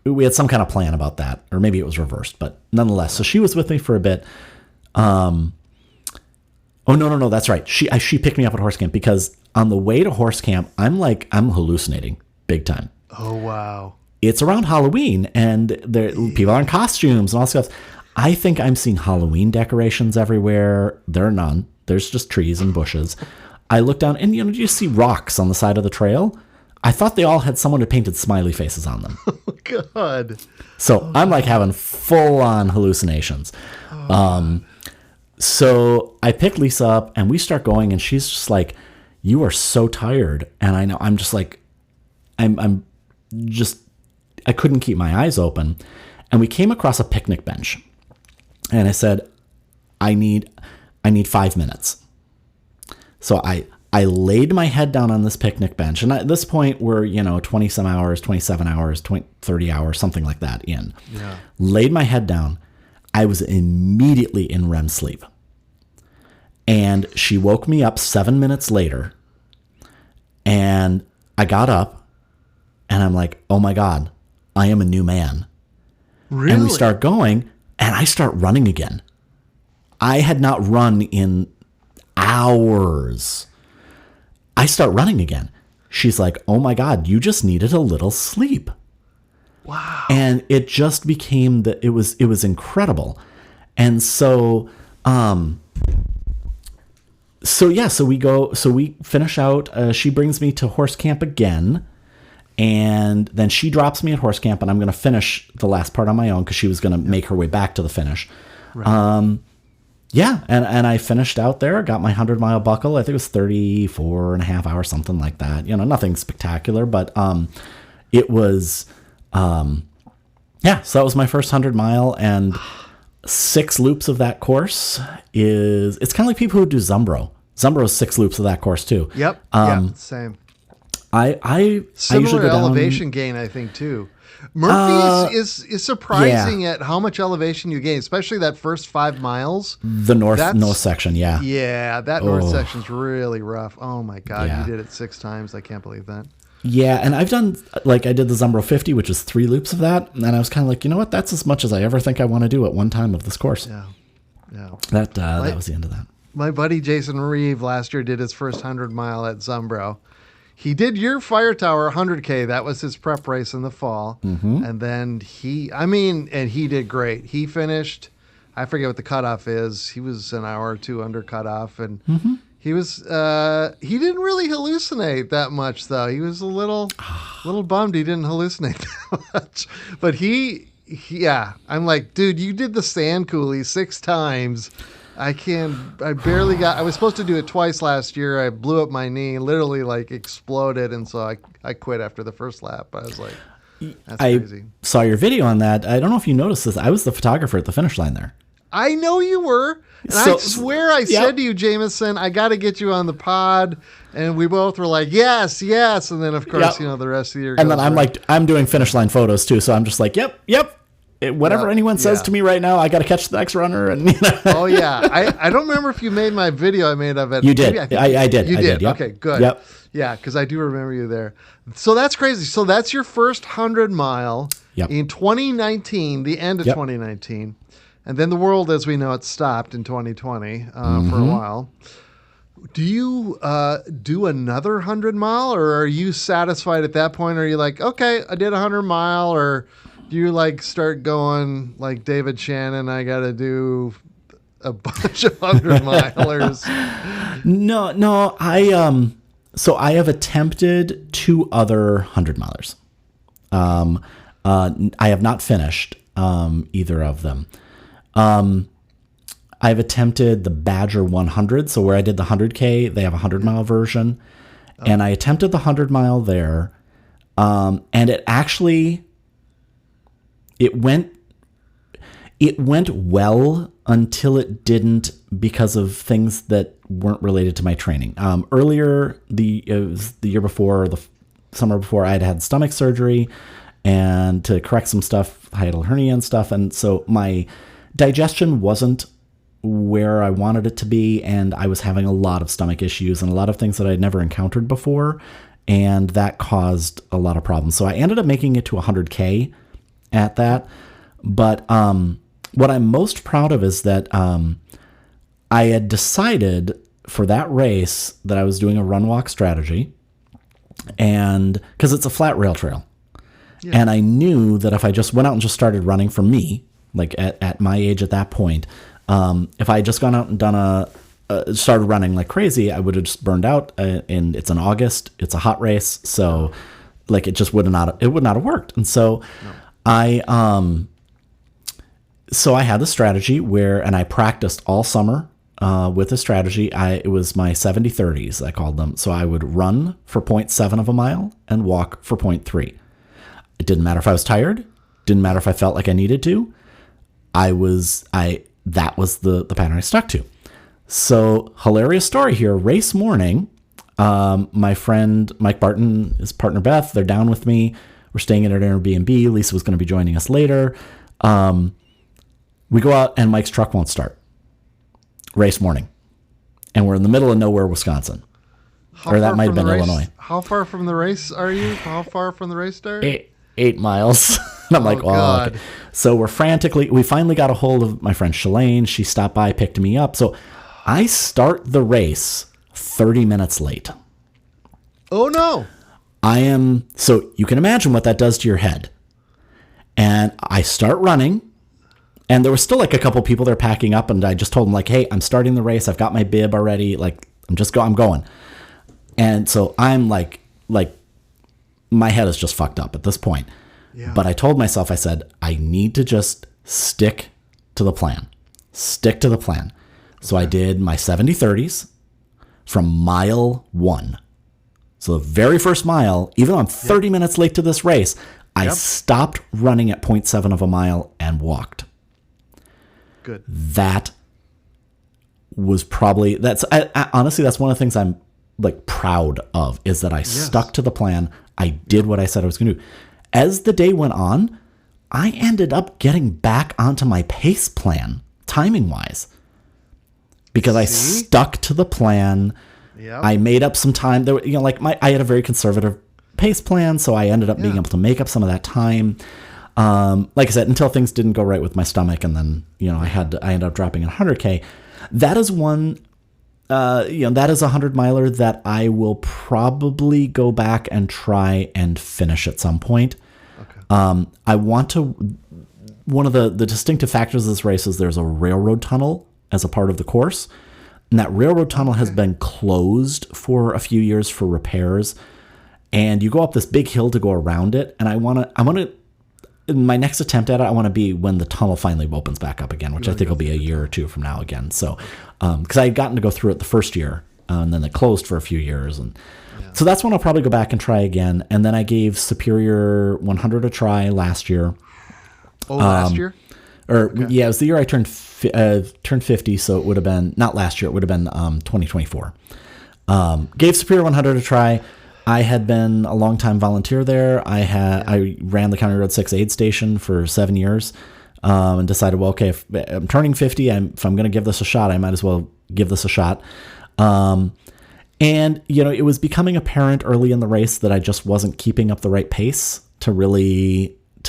We had some kind of plan about that, or maybe it was reversed, but nonetheless. So she was with me for a bit. Oh, no, that's right. She picked me up at horse camp, because on the way to horse camp, I'm hallucinating big time. Oh, wow. It's around Halloween, and people are in costumes and all stuff. I think I'm seeing Halloween decorations everywhere. There are none. There's just trees and bushes. I look down, and you see rocks on the side of the trail. I thought they all had someone who painted smiley faces on them. Oh, God. So I'm like having full-on hallucinations. So I pick Lisa up, and we start going, and she's just like, "You are so tired." And I know, I'm just like, I couldn't keep my eyes open. And we came across a picnic bench, and I said, I need 5 minutes. So I laid my head down on this picnic bench. And at this point, we're, 27 hours, 30 hours, something like that in. Yeah. Laid my head down. I was immediately in REM sleep. And she woke me up 7 minutes later. And I got up, and I'm like, oh my God, I am a new man. Really? And we start going, and I start running again. I had not run in hours. I start running again. She's like, oh my God, you just needed a little sleep. Wow. And it just became it was incredible. And so we finish out. She brings me to horse camp again, and then she drops me at horse camp, and I'm going to finish the last part on my own, because she was going to make her way back to the finish. Right. And I finished out there, got my 100-mile buckle. I think it was 34 and a half hours, something like that. Nothing spectacular, but it was, so that was my first 100-mile, and 6 loops of that course it's kind of like people who do Zumbro. Zumbro is 6 loops of that course too. Yep. Same. I Similar usually go down, elevation gain, I think, too. Murphy is surprising at how much elevation you gain, especially that first 5 miles. The north section, yeah. Yeah, that north section's really rough. Oh my God, You did it 6 times. I can't believe that. Yeah, and I've done, I did the Zumbro 50, which is 3 loops of that, and I was kind of like, you know what, that's as much as I ever think I want to do at one time of this course. Yeah. That was the end of that. My buddy Jason Reeve last year did his first 100-mile at Zumbro. He did your Fire Tower 100K. That was his prep race in the fall. Mm-hmm. And then he did great. He finished, I forget what the cutoff is. He was an hour or 2 under cutoff. And he was, he didn't really hallucinate that much, though. He was a little bummed he didn't hallucinate that much. But I'm like, dude, you did the sand coulee 6 times. I was supposed to do it twice last year. I blew up my knee, literally exploded. And so I quit after the first lap. I was like, that's crazy. I saw your video on that. I don't know if you noticed this. I was the photographer at the finish line there. I know you were. And I swear I said to you, Jamison, I got to get you on the pod. And we both were like, yes. And then, of course, the rest of the year. And then I'm like, I'm doing finish line photos too. So I'm just like, yep. whatever anyone says to me right now, I got to catch the next runner. And Oh yeah, I don't remember if you made my video I made of it. You did. I did. You did. Yep. Okay, good. Yep. Yeah, because I do remember you there. So that's crazy. So that's your first 100-mile in 2019, the end of 2019, and then the world as we know it stopped in 2020 for a while. Do you do another 100-mile, or are you satisfied at that point? Or are you like, okay, I did 100-mile, or do you like start going like David Shannon? I got to do a bunch of 100-milers. No. So I have attempted 2 other 100-milers. I have not finished either of them. I've attempted the Badger 100. So where I did the 100K, they have a 100-mile version. And I attempted the 100-mile there. And it actually, it went well until it didn't because of things that weren't related to my training. Earlier, it was the year before, the summer before, I had stomach surgery and to correct some stuff, hiatal hernia and stuff. And so my digestion wasn't where I wanted it to be, and I was having a lot of stomach issues and a lot of things that I'd never encountered before, and that caused a lot of problems. So I ended up making it to 100K at that. But what I'm most proud of is that I had decided for that race that I was doing a run-walk strategy, and because it's a flat rail trail. Yeah. And I knew that if I just went out and just started running for me, like at my age at that point, if I had just gone out and done started running like crazy, I would have just burned out. And it's in August, it's a hot race, so like it would not have worked. And so I had the strategy and I practiced all summer with the strategy. It was my 70-30s, I called them. So I would run for 0.7 of a mile and walk for 0.3. It didn't matter if I was tired. Didn't matter if I felt like I needed to. That was the pattern I stuck to. So hilarious story here. Race morning, my friend Mike Barton, his partner Beth, they're down with me. We're staying at an Airbnb. Lisa was going to be joining us later. We go out and Mike's truck won't start. Race morning. And we're in the middle of nowhere, Wisconsin. Or that might have been Illinois. How far from the race are you? How far from the race start? 8 miles. And I'm like, God. Okay. So we finally got a hold of my friend Shalane. She stopped by, picked me up. So I start the race 30 minutes late. Oh no. So you can imagine what that does to your head. And I start running, and there was still like a couple people there packing up, and I just told them like, hey, I'm starting the race. I've got my bib already. Like, I'm going. And so I'm like my head is just fucked up at this point. Yeah. But I told myself, I said, I need to just stick to the plan. Stick to the plan. So I did my 70-30s from mile 1. So the very first mile, even though I'm 30 minutes late to this race, I stopped running at 0.7 of a mile and walked. Good. That was probably, honestly, that's one of the things I'm like proud of, is that I stuck to the plan. I did what I said I was going to do. As the day went on, I ended up getting back onto my pace plan, timing-wise, because I stuck to the plan. Yep. I made up some time. There, I had a very conservative pace plan, so I ended up being able to make up some of that time. Like I said, until things didn't go right with my stomach, and then I ended up dropping 100K. That is one. That is a 100-miler that I will probably go back and try and finish at some point. Okay. I want to. One of the distinctive factors of this race is there's a railroad tunnel as a part of the course, and that railroad tunnel has been closed for a few years for repairs. And you go up this big hill to go around it, and I want to. In my next attempt at it, I want to be when the tunnel finally opens back up again, which I think will be a year or two from now again. So, because I had gotten to go through it the first year, and then it closed for a few years, and so that's when I'll probably go back and try again. And then I gave Superior 100 a try last year. Oh, last year? It was the year I turned 50, so it would have been not last year. It would have been 2024. Gave Superior 100 a try. I had been a longtime volunteer there. I ran the County Road 6 aid station for 7 years, and decided, well, okay, if I'm turning 50, if I'm going to give this a shot, I might as well give this a shot. And it was becoming apparent early in the race that I just wasn't keeping up the right pace to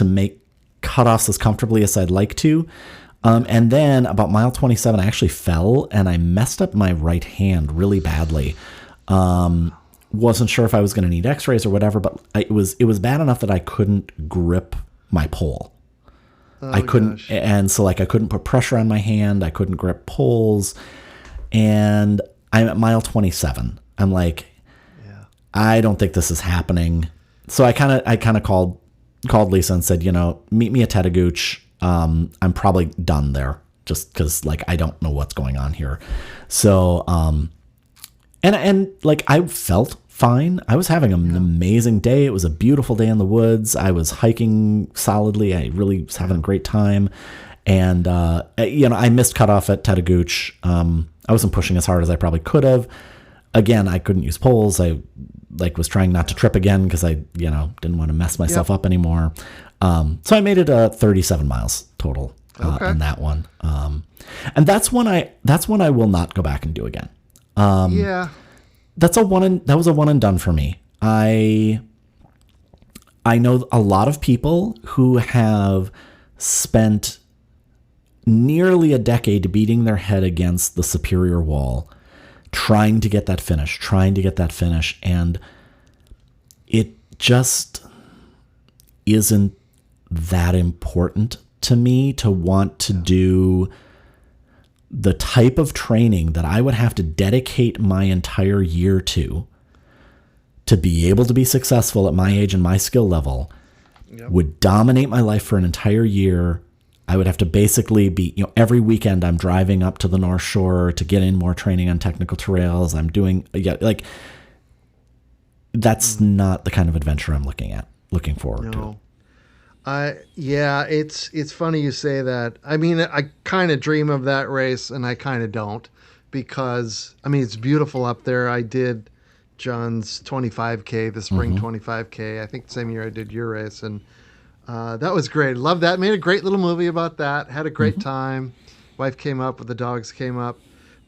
make cutoffs as comfortably as I'd like to. And then about mile 27, I actually fell and I messed up my right hand really badly. Wasn't sure if I was going to need x-rays or whatever, but it was bad enough that I couldn't grip my pole. I couldn't. Gosh. And so I couldn't put pressure on my hand. I couldn't grip poles. And I'm at mile 27. I'm like, I don't think this is happening. So I kind of called Lisa and said, meet me at Chattagooch. I'm probably done there just because I don't know what's going on here. So, and I felt fine. I was having an amazing day. It was a beautiful day in the woods. I was hiking solidly. I really was having a great time. And, I missed cutoff at Chattagooch. I wasn't pushing as hard as I probably could have. Again, I couldn't use poles. I was trying not to trip again because I, didn't want to mess myself up anymore. So I made it 37 miles total in that one. And that's one I will not go back and do again. That was a one and done for me. I know a lot of people who have spent nearly a decade beating their head against the superior wall, trying to get that finish, and it just isn't that important to me to want to do the type of training that I would have to dedicate my entire year to be able to be successful at my age and my skill level. Would dominate my life for an entire year. I would have to basically be, every weekend I'm driving up to the North Shore to get in more training on technical trails. I'm doing, that's not the kind of adventure I'm looking forward to. It's funny you say that. I mean, I kind of dream of that race and I kind of don't because, it's beautiful up there. I did John's 25K, the spring 25K. I think the same year I did your race. And that was great. Love that. Made a great little movie about that. Had a great time. Wife came up, the dogs came up.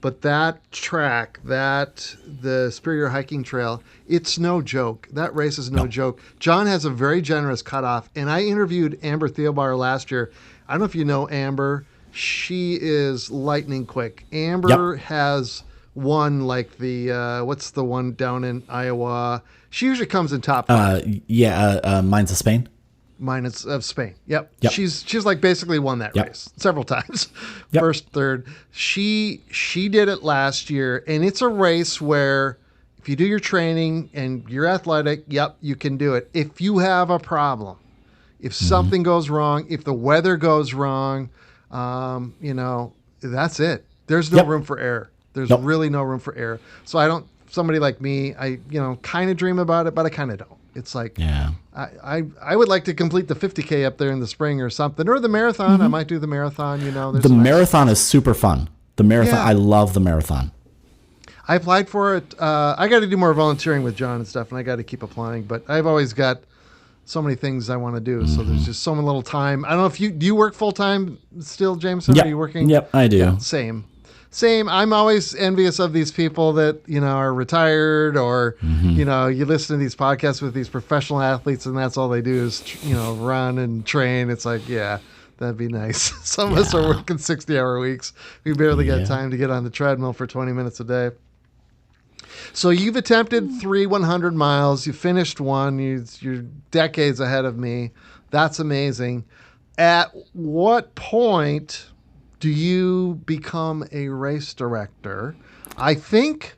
But that track, the Superior Hiking Trail, it's no joke. That race is no joke. John has a very generous cutoff. And I interviewed Amber Theobauer last year. I don't know if you know Amber. She is lightning quick. Amber has won what's the one down in Iowa? She usually comes in top 5. Mines of Spain. Mines of Spain. Yep. She's basically won that race several times. First, third. She did it last year, and it's a race where if you do your training and you're athletic, you can do it. If you have a problem, if something goes wrong, if the weather goes wrong, that's it. There's no room for error. There's really no room for error. So somebody like me, I kind of dream about it, but I kind of don't. It's I would like to complete the 50K up there in the spring or something, or the marathon. I might do the marathon. The marathon is super fun. The marathon, I love the marathon. I applied for it. I got to do more volunteering with John and stuff, and I got to keep applying. But I've always got so many things I want to do, so there's just so little time. I don't know if do you work full time still, Jameson? Yep. Are you working? Yep, I do. Yeah, same. I'm always envious of these people that, are retired or, you listen to these podcasts with these professional athletes and that's all they do is, run and train. It's like, that'd be nice. Some of us are working 60-hour weeks. We barely get time to get on the treadmill for 20 minutes a day. So you've attempted 3 100 miles. You finished one. You're decades ahead of me. That's amazing. At what point do you become a race director? I think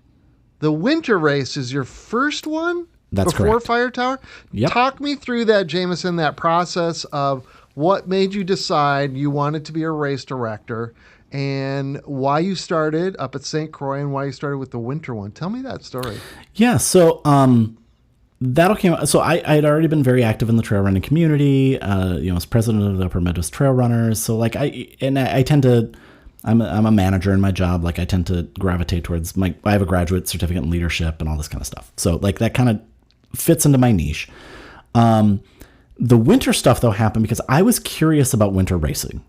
the winter race is your first one. That's before correct. Fire Tower. Yep. Talk me through that, Jamison, that process of what made you decide you wanted to be a race director and why you started up at St Croix and why you started with the winter one. Tell me that story. Yeah. So, that'll came out. So I had already been very active in the trail running community, as president of the Upper Midwest Trail Runners. So I tend to, I'm a manager in my job. I tend to gravitate towards I have a graduate certificate in leadership and all this kind of stuff. So that kind of fits into my niche. The winter stuff, though, happened because I was curious about winter racing.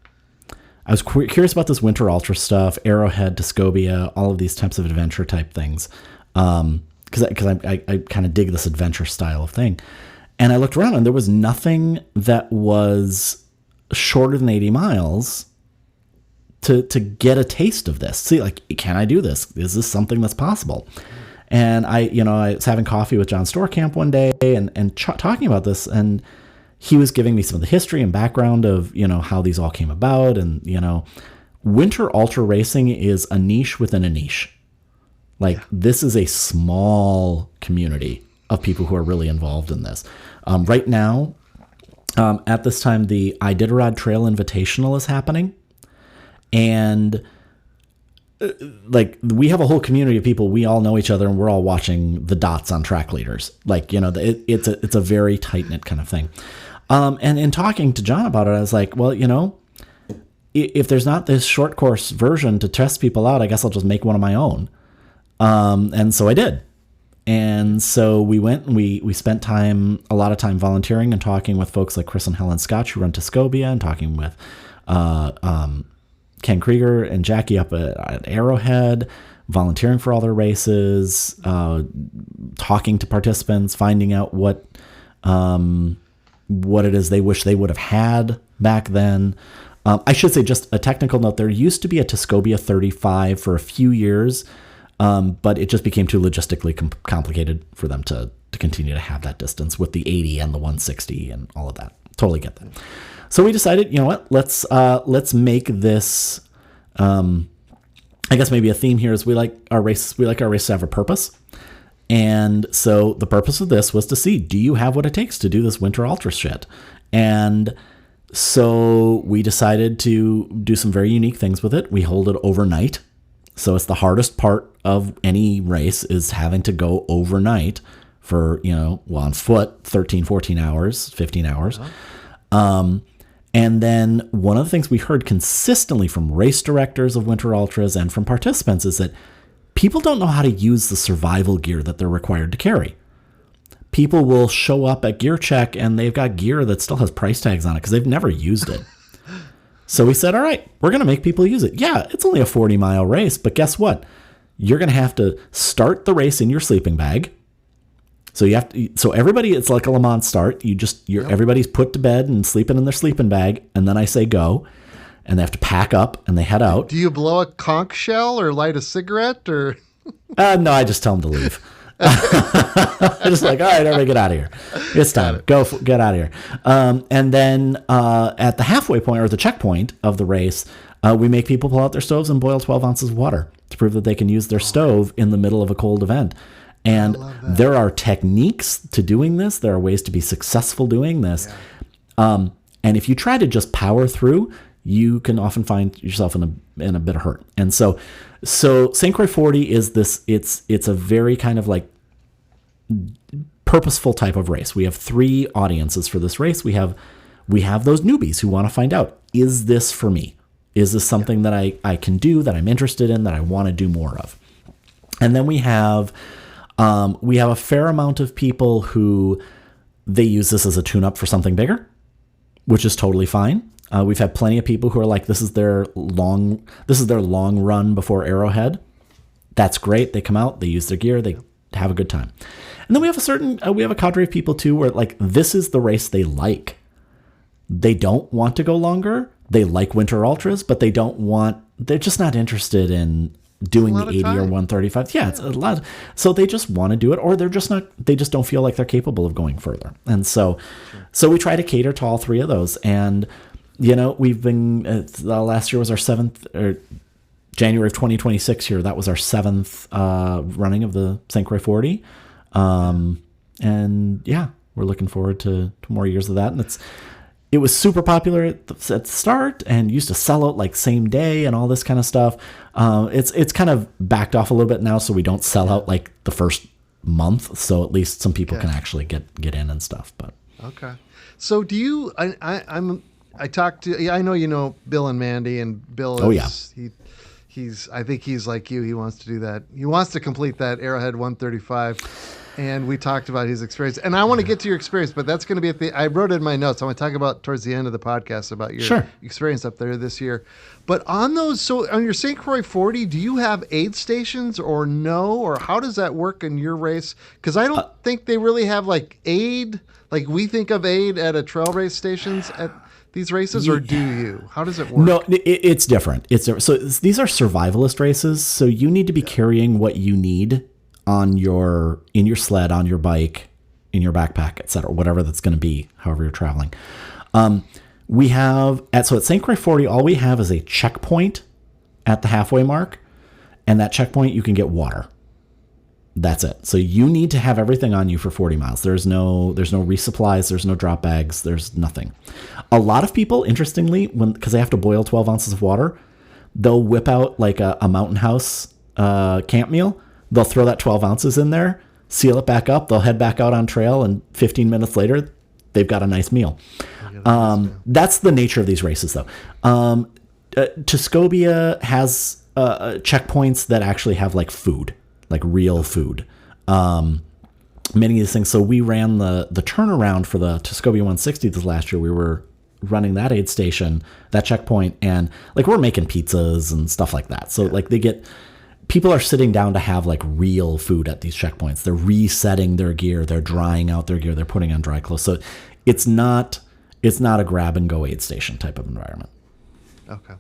I was curious about this winter ultra stuff, Arrowhead, Discobia, all of these types of adventure type things. Because I kind of dig this adventure style of thing. And I looked around and there was nothing that was shorter than 80 miles to get a taste of this. See, like, can I do this? Is this something that's possible? And I was having coffee with John Storecamp one day and talking about this, and he was giving me some of the history and background of, how these all came about. And, winter ultra racing is a niche within a niche. Like, this is a small community of people who are really involved in this. Right now, at this time, the Iditarod Trail Invitational is happening. And we have a whole community of people. We all know each other, and we're all watching the dots on track leaders. It's a very tight knit kind of thing. And in talking to John about it, I was like, well, if there's not this short course version to test people out, I guess I'll just make one of my own. And so I did. And so we went and we spent a lot of time volunteering and talking with folks like Chris and Helen Scotch who run Discobia, and talking with Ken Krieger and Jackie up at Arrowhead, volunteering for all their races, talking to participants, finding out what it is they wish they would have had back then. I should say, just a technical note, there used to be a Discobia 35 for a few years, but it just became too logistically complicated for them to continue to have that distance with the 80 and the 160 and all of that. Totally get that. So we decided, you know what, let's make this, I guess maybe a theme here is we like our races to have a purpose. And so the purpose of this was to see, do you have what it takes to do this winter ultra shit? And so we decided to do some very unique things with it. We hold it overnight. So it's the hardest part of any race, is having to go overnight for, on foot, 13, 14 hours, 15 hours. And then one of the things we heard consistently from race directors of winter ultras and from participants is that people don't know how to use the survival gear that they're required to carry. People will show up at gear check and they've got gear that still has price tags on it because they've never used it. So we said, all right, we're going to make people use it. Yeah, it's only a 40-mile race, but guess what? You're going to have to start the race in your sleeping bag. So so everybody, it's like a Le Mans start. Everybody's put to bed and sleeping in their sleeping bag, and then I say go, and they have to pack up and they head out. Do you blow a conch shell or light a cigarette or? No, I just tell them to leave. I'm just like, all right, everybody get out of here. It's time. Get out of here. And then at the halfway point, or the checkpoint of the race, we make people pull out their stoves and boil 12 ounces of water to prove that they can use their stove in the middle of a cold event. And there are techniques to doing this. There are ways to be successful doing this. Yeah. And if you try to just power through, you can often find yourself in a bit of hurt. And so St. Croix 40 is this, it's a very kind of like purposeful type of race. We have 3 audiences for this race. We have those newbies who want to find out, is this for me? Is this something that I can do, that I'm interested in, that I want to do more of? And then we have a fair amount of people who they use this as a tune-up for something bigger, which is totally fine. We've had plenty of people who are like, this is their long run before Arrowhead. That's great. They come out, they use their gear, they have a good time. And then we have a cadre of people too, where like, this is the race they like. They don't want to go longer. They like winter ultras, but they're just not interested in doing the 80 or 135. Yeah, it's a lot. So they just want to do it, or they just don't feel like they're capable of going further. And so we try to cater to all 3 of those. And, we've been, last year was our 7th, or January of 2026 here. That was our 7th running of the St. Croix 40. And yeah, we're looking forward to more years of that. And it was super popular at the start and used to sell out like same day and all this kind of stuff. It's kind of backed off a little bit now, so we don't sell out like the first month. So at least some people can actually get in and stuff. But okay. So do you? I know Bill and Mandy, and Bill is I think he's like you. He wants to do that. He wants to complete that Arrowhead 135. And we talked about his experience. And I want to get to your experience, but that's going to be I wrote it in my notes. I want to talk about towards the end of the podcast about your experience up there this year. But on your St. Croix 40, do you have aid stations or no? Or how does that work in your race? Because I don't think they really have like aid, like we think of aid at a trail race stations at these races, or do you? How does it work? No, it's different. So these are survivalist races, so you need to be carrying what you need in your sled, on your bike, in your backpack, etc., whatever that's going to be, however you're traveling. We have at St. Croix 40, all we have is a checkpoint at the halfway mark, and that checkpoint you can get water. That's it. So you need to have everything on you for 40 miles. There's no resupplies, there's no drop bags, there's nothing. A lot of people, interestingly, because they have to boil 12 ounces of water, they'll whip out like a Mountain House camp meal. They'll throw that 12 ounces in there, seal it back up. They'll head back out on trail, and 15 minutes later, they've got a nice meal. That's the nature of these races, though. Tuscobia has checkpoints that actually have like food, like real food. Many of these things. So we ran the turnaround for the Tuscobia 160 this last year. We were running that aid station, that checkpoint, and like we're making pizzas and stuff like that. So like people are sitting down to have like real food at these checkpoints. They're resetting their gear. They're drying out their gear. They're putting on dry clothes. So it's not a grab and go aid station type of environment. Okay.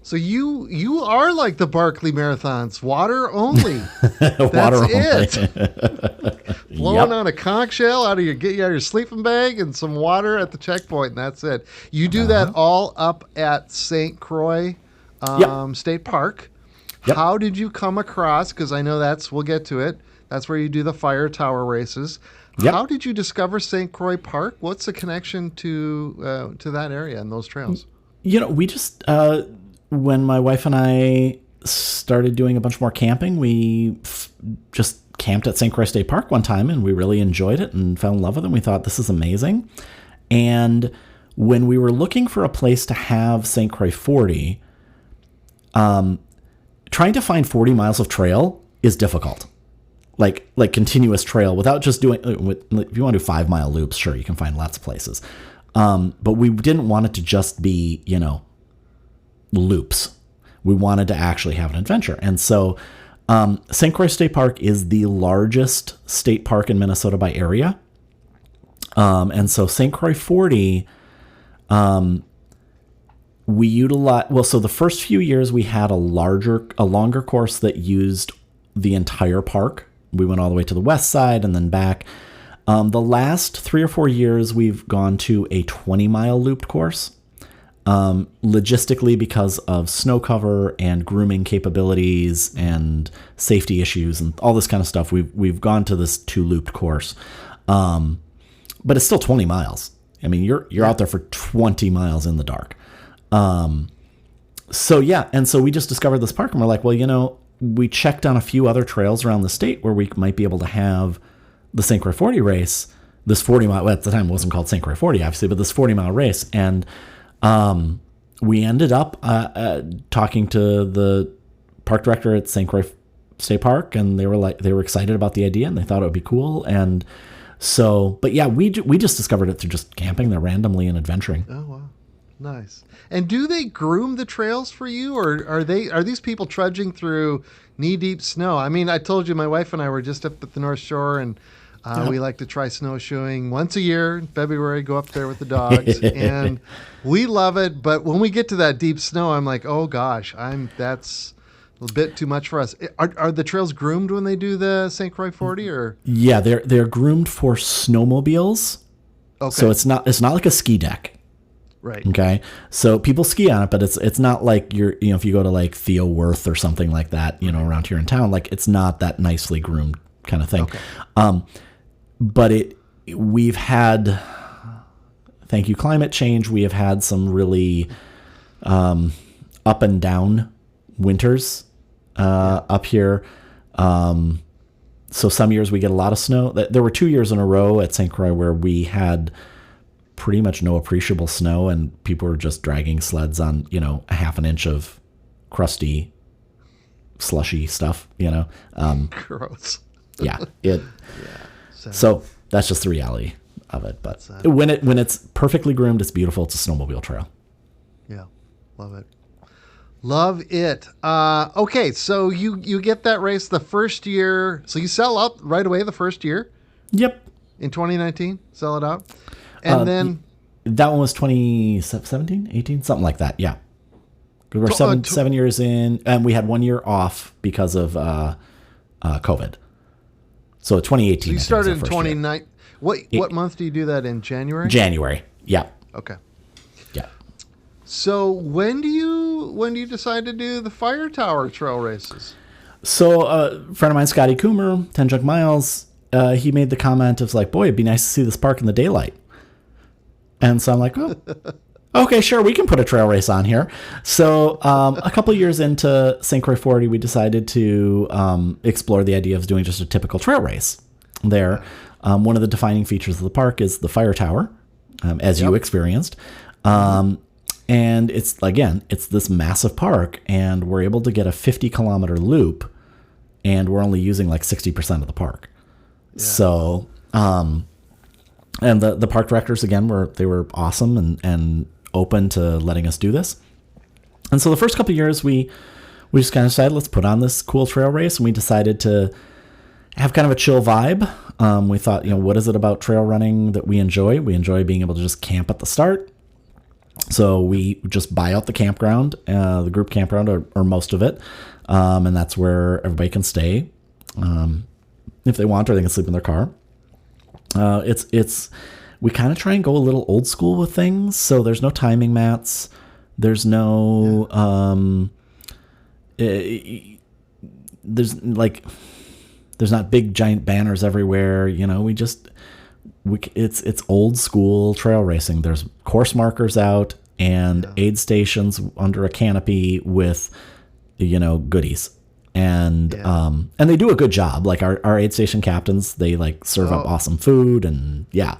So you are like the Barkley Marathons, water only. Water That's only. it. Blowing on a conch shell out of your sleeping bag and some water at the checkpoint, and that's it. You do that all up at St. Croix State Park. Yep. How did you come across, because I know we'll get to it, that's where you do the fire tower races. Yep. How did you discover St. Croix Park? What's the connection to that area and those trails? We just, when my wife and I started doing a bunch more camping, we just camped at St. Croix State Park one time, and we really enjoyed it and fell in love with it. And we thought, this is amazing. And when we were looking for a place to have St. Croix 40, trying to find 40 miles of trail is difficult. Like continuous trail without just doing, if you want to do 5 mile loops, sure, you can find lots of places. But we didn't want it to just be, loops. We wanted to actually have an adventure. And so St. Croix State Park is the largest state park in Minnesota by area. And so St. Croix 40, we utilize, so the first few years we had a longer course that used the entire park. We went all the way to the west side and then back. The last 3 or 4 years, we've gone to a 20-mile looped course. Logistically, because of snow cover and grooming capabilities and safety issues and all this kind of stuff, we've gone to this 2-looped course. But it's still 20 miles. I mean, you're out there for 20 miles in the dark. And so we just discovered this park, and we're like, well, we checked on a few other trails around the state where we might be able to have the St. Croix 40 race, this 40 mile, well, at the time it wasn't called St. Croix 40, obviously, but this 40 mile race. And we ended up talking to the park director at St. Croix State Park, and they were excited about the idea, and they thought it would be cool. And so, but yeah, we just discovered it through just camping there randomly and adventuring. Oh, wow. Nice. And do they groom the trails for you, or are these people trudging through knee-deep snow? I mean, I told you my wife and I were just up at the North Shore, and we like to try snowshoeing once a year in February, go up there with the dogs, and we love it. But when we get to that deep snow, I'm like, oh gosh, that's a bit too much for us. Are the trails groomed when they do the St. Croix 40, or? Yeah, they're groomed for snowmobiles. Okay. So it's not like a ski deck. Right. Okay. So people ski on it, but it's not like if you go to like Theo Worth or something like that, around here in town, like it's not that nicely groomed kind of thing. Okay. But we've had, thank you, climate change. We have had some really up and down winters up here. So some years we get a lot of snow. There were 2 years in a row at St. Croix where we had pretty much no appreciable snow, and people were just dragging sleds on, a half an inch of crusty slushy stuff, you know. Gross. Yeah. It. Yeah. So that's just the reality of it. But when it's perfectly groomed, it's beautiful. It's a snowmobile trail. Yeah. Love it. Love it. Okay, so you get that race the first year. So you sell out right away the first year? Yep. In 2019, sell it out. And then that one was 2017, 18, something like that. Yeah. We're 7 years in, and we had 1 year off because of COVID. So 2018. So you started in 2019. What month do you do that in? January? January. Yeah. Okay. Yeah. So when do you decide to do the Fire Tower trail races? So a friend of mine, Scotty Coomer, 10 Junk Miles, he made the comment of like, boy, it'd be nice to see this park in the daylight. And so I'm like, oh, okay, sure, we can put a trail race on here. So a couple of years into St Croix 40, we decided to explore the idea of doing just a typical trail race there. One of the defining features of the park is the Fire Tower, as you experienced. And it's this massive park, and we're able to get a 50-kilometer loop, and we're only using like 60% of the park. Yeah. So, and the park directors, again, they were awesome and open to letting us do this. And so the first couple of years, we just kind of decided, let's put on this cool trail race, and we decided to have kind of a chill vibe. We thought, what is it about trail running that we enjoy? We enjoy being able to just camp at the start. So we just buy out the campground, the group campground, or most of it, and that's where everybody can stay if they want, or they can sleep in their car. We kind of try and go a little old school with things. So there's no timing mats. There's no there's not big giant banners everywhere. It's old school trail racing. There's course markers out and aid stations under a canopy with, goodies. And they do a good job. Like our aid station captains, they serve up awesome food, and yeah.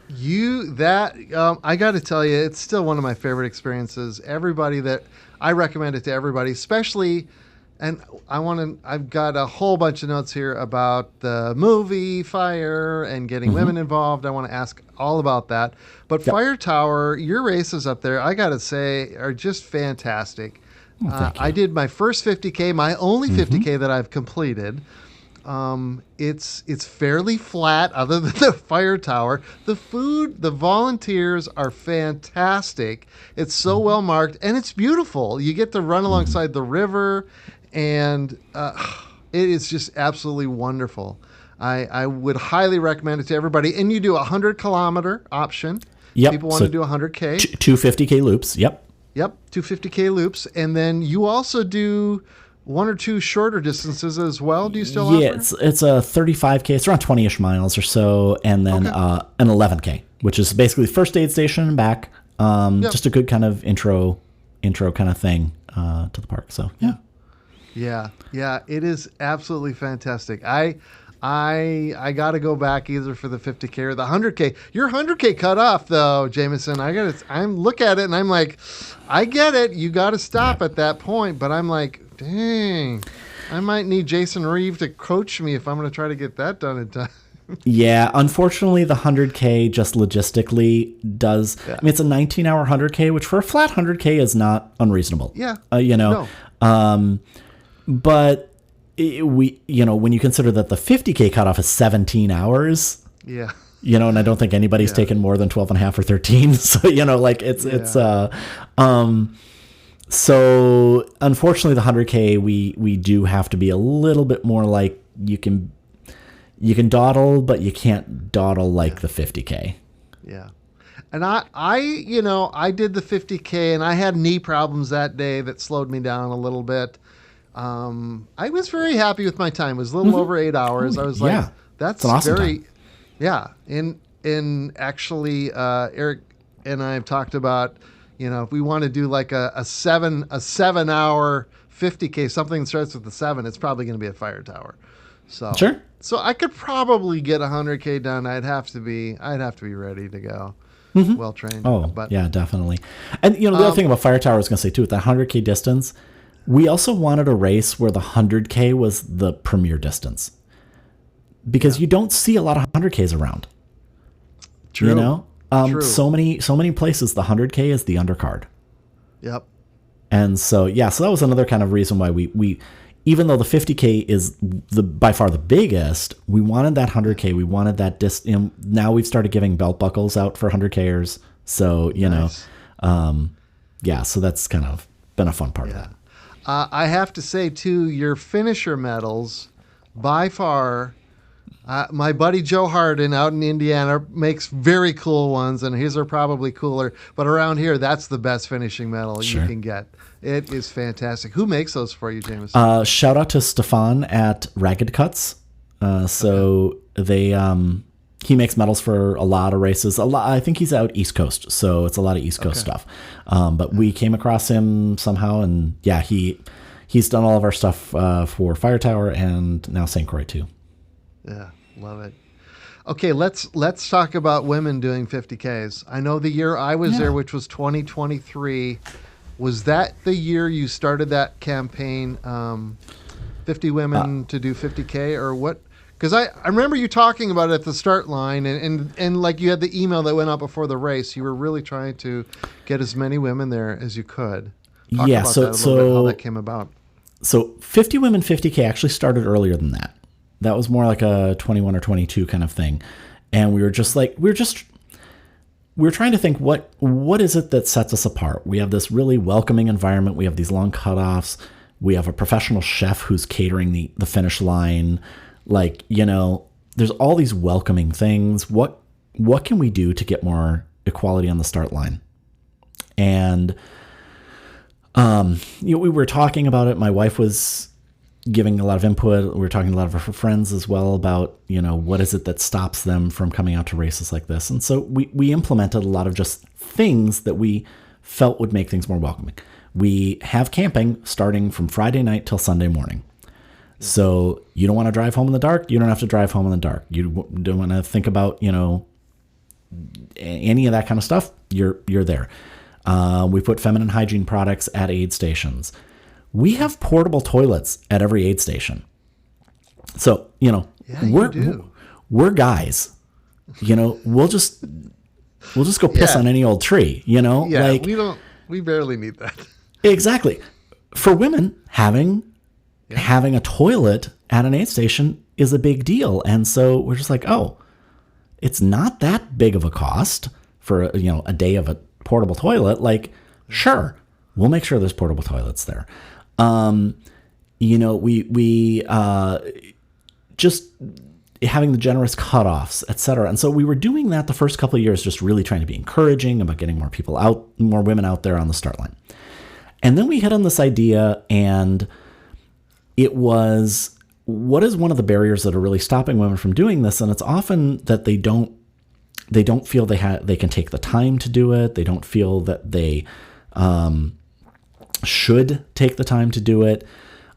I got to tell you, it's still one of my favorite experiences. I recommend it to everybody, especially. And I've got a whole bunch of notes here about the movie Fire and getting women involved. I want to ask all about that. But Fire Tower, your races up there, I got to say, are just fantastic. I did my first 50K, my only 50K that I've completed. It's fairly flat other than the Fire Tower. The food, the volunteers are fantastic. It's so well marked, and it's beautiful. You get to run alongside the river. And it is just absolutely wonderful. I would highly recommend it to everybody. And you do a 100-kilometer option. Yep. People want to do 100K. Two 50K loops. Yep. Yep. 2 50K loops. And then you also do one or two shorter distances as well. Do you still offer? Yeah, it's a 35K. It's around 20-ish miles or so. And then an 11K, which is basically first aid station and back. Just a good kind of intro kind of thing to the park. So, yeah. Yeah, it is absolutely fantastic. I got to go back either for the 50K or the 100K. Your 100K cutoff, though, Jamison, I'm look at it and I'm like, I get it. You got to stop at that point. But I'm like, dang, I might need Jason Reeve to coach me if I'm going to try to get that done in time. Yeah, unfortunately, the 100K just logistically does. Yeah. I mean, it's a 19-hour 100K, which for a flat 100K is not unreasonable. Yeah. No. But when you consider that the 50K cutoff is 17 hours, yeah, and I don't think anybody's taken more than 12 and a half or 13. So, so unfortunately the 100K, we do have to be a little bit more like you can dawdle, but you can't dawdle like the 50K. Yeah. And I did the 50K and I had knee problems that day that slowed me down a little bit. I was very happy with my time. It was a little over 8 hours. I was like, that's an awesome very, time. Yeah. And actually, Eric and I have talked about, if we want to do like a 7 hour 50K, something that starts with the 7, it's probably going to be a Fire Tower. So, sure. So I could probably get 100K done. I'd have to be ready to go. Well trained. Oh, but yeah, definitely. And the other thing about Fire Tower I was going to say too, with that 100K distance, We also wanted a race where the 100K was the premier distance, because you don't see a lot of 100Ks around. True. You know, True. so many places the 100K is the undercard. Yep. And so so that was another kind of reason why we even though the 50K is by far the biggest, we wanted that 100K. We wanted that now we've started giving belt buckles out for 100Kers. So, Nice. so that's kind of been a fun part of that. I have to say, too, your finisher medals, by far, my buddy Joe Hardin out in Indiana makes very cool ones, and his are probably cooler. But around here, that's the best finishing medal you can get. It is fantastic. Who makes those for you, Jamison? Shout out to Stefan at Ragged Cuts. He makes medals for a lot of races. I think he's out East Coast, so it's a lot of East Coast stuff. But we came across him somehow, and he's done all of our stuff for Fire Tower and now St Croix too. Yeah, love it. Okay, let's talk about women doing 50Ks. I know the year I was there, which was 2023. Was that the year you started that campaign, 50 women to do 50K, or what? Because I remember you talking about it at the start line, and like you had the email that went out before the race. You were really trying to get as many women there as you could. Talk about that a little bit, how that came about. So 50 women 50K actually started earlier than that. That was more like a 21 or 22 kind of thing. And we were trying to think, what is it that sets us apart? We have this really welcoming environment. We have these long cutoffs. We have a professional chef who's catering the finish line. Like, there's all these welcoming things. What can we do to get more equality on the start line? And we were talking about it. My wife was giving a lot of input. We were talking to a lot of her friends as well about, what is it that stops them from coming out to races like this? And so we implemented a lot of just things that we felt would make things more welcoming. We have camping starting from Friday night till Sunday morning. So you don't want to drive home in the dark. You don't have to drive home in the dark. You don't want to think about, any of that kind of stuff. You're there. We put feminine hygiene products at aid stations. We have portable toilets at every aid station. So, we're guys, we'll just go piss on any old tree, Yeah, we barely need that. Exactly. For women, having a toilet at an aid station is a big deal. And so we're just like, it's not that big of a cost for, a day of a portable toilet. Like, sure, we'll make sure there's portable toilets there. We just having the generous cutoffs, et cetera. And so we were doing that the first couple of years, just really trying to be encouraging about getting more women out there on the start line. And then we hit on this idea, and it was, what is one of the barriers that are really stopping women from doing this? And it's often that they don't feel they can take the time to do it. They don't feel that they should take the time to do it.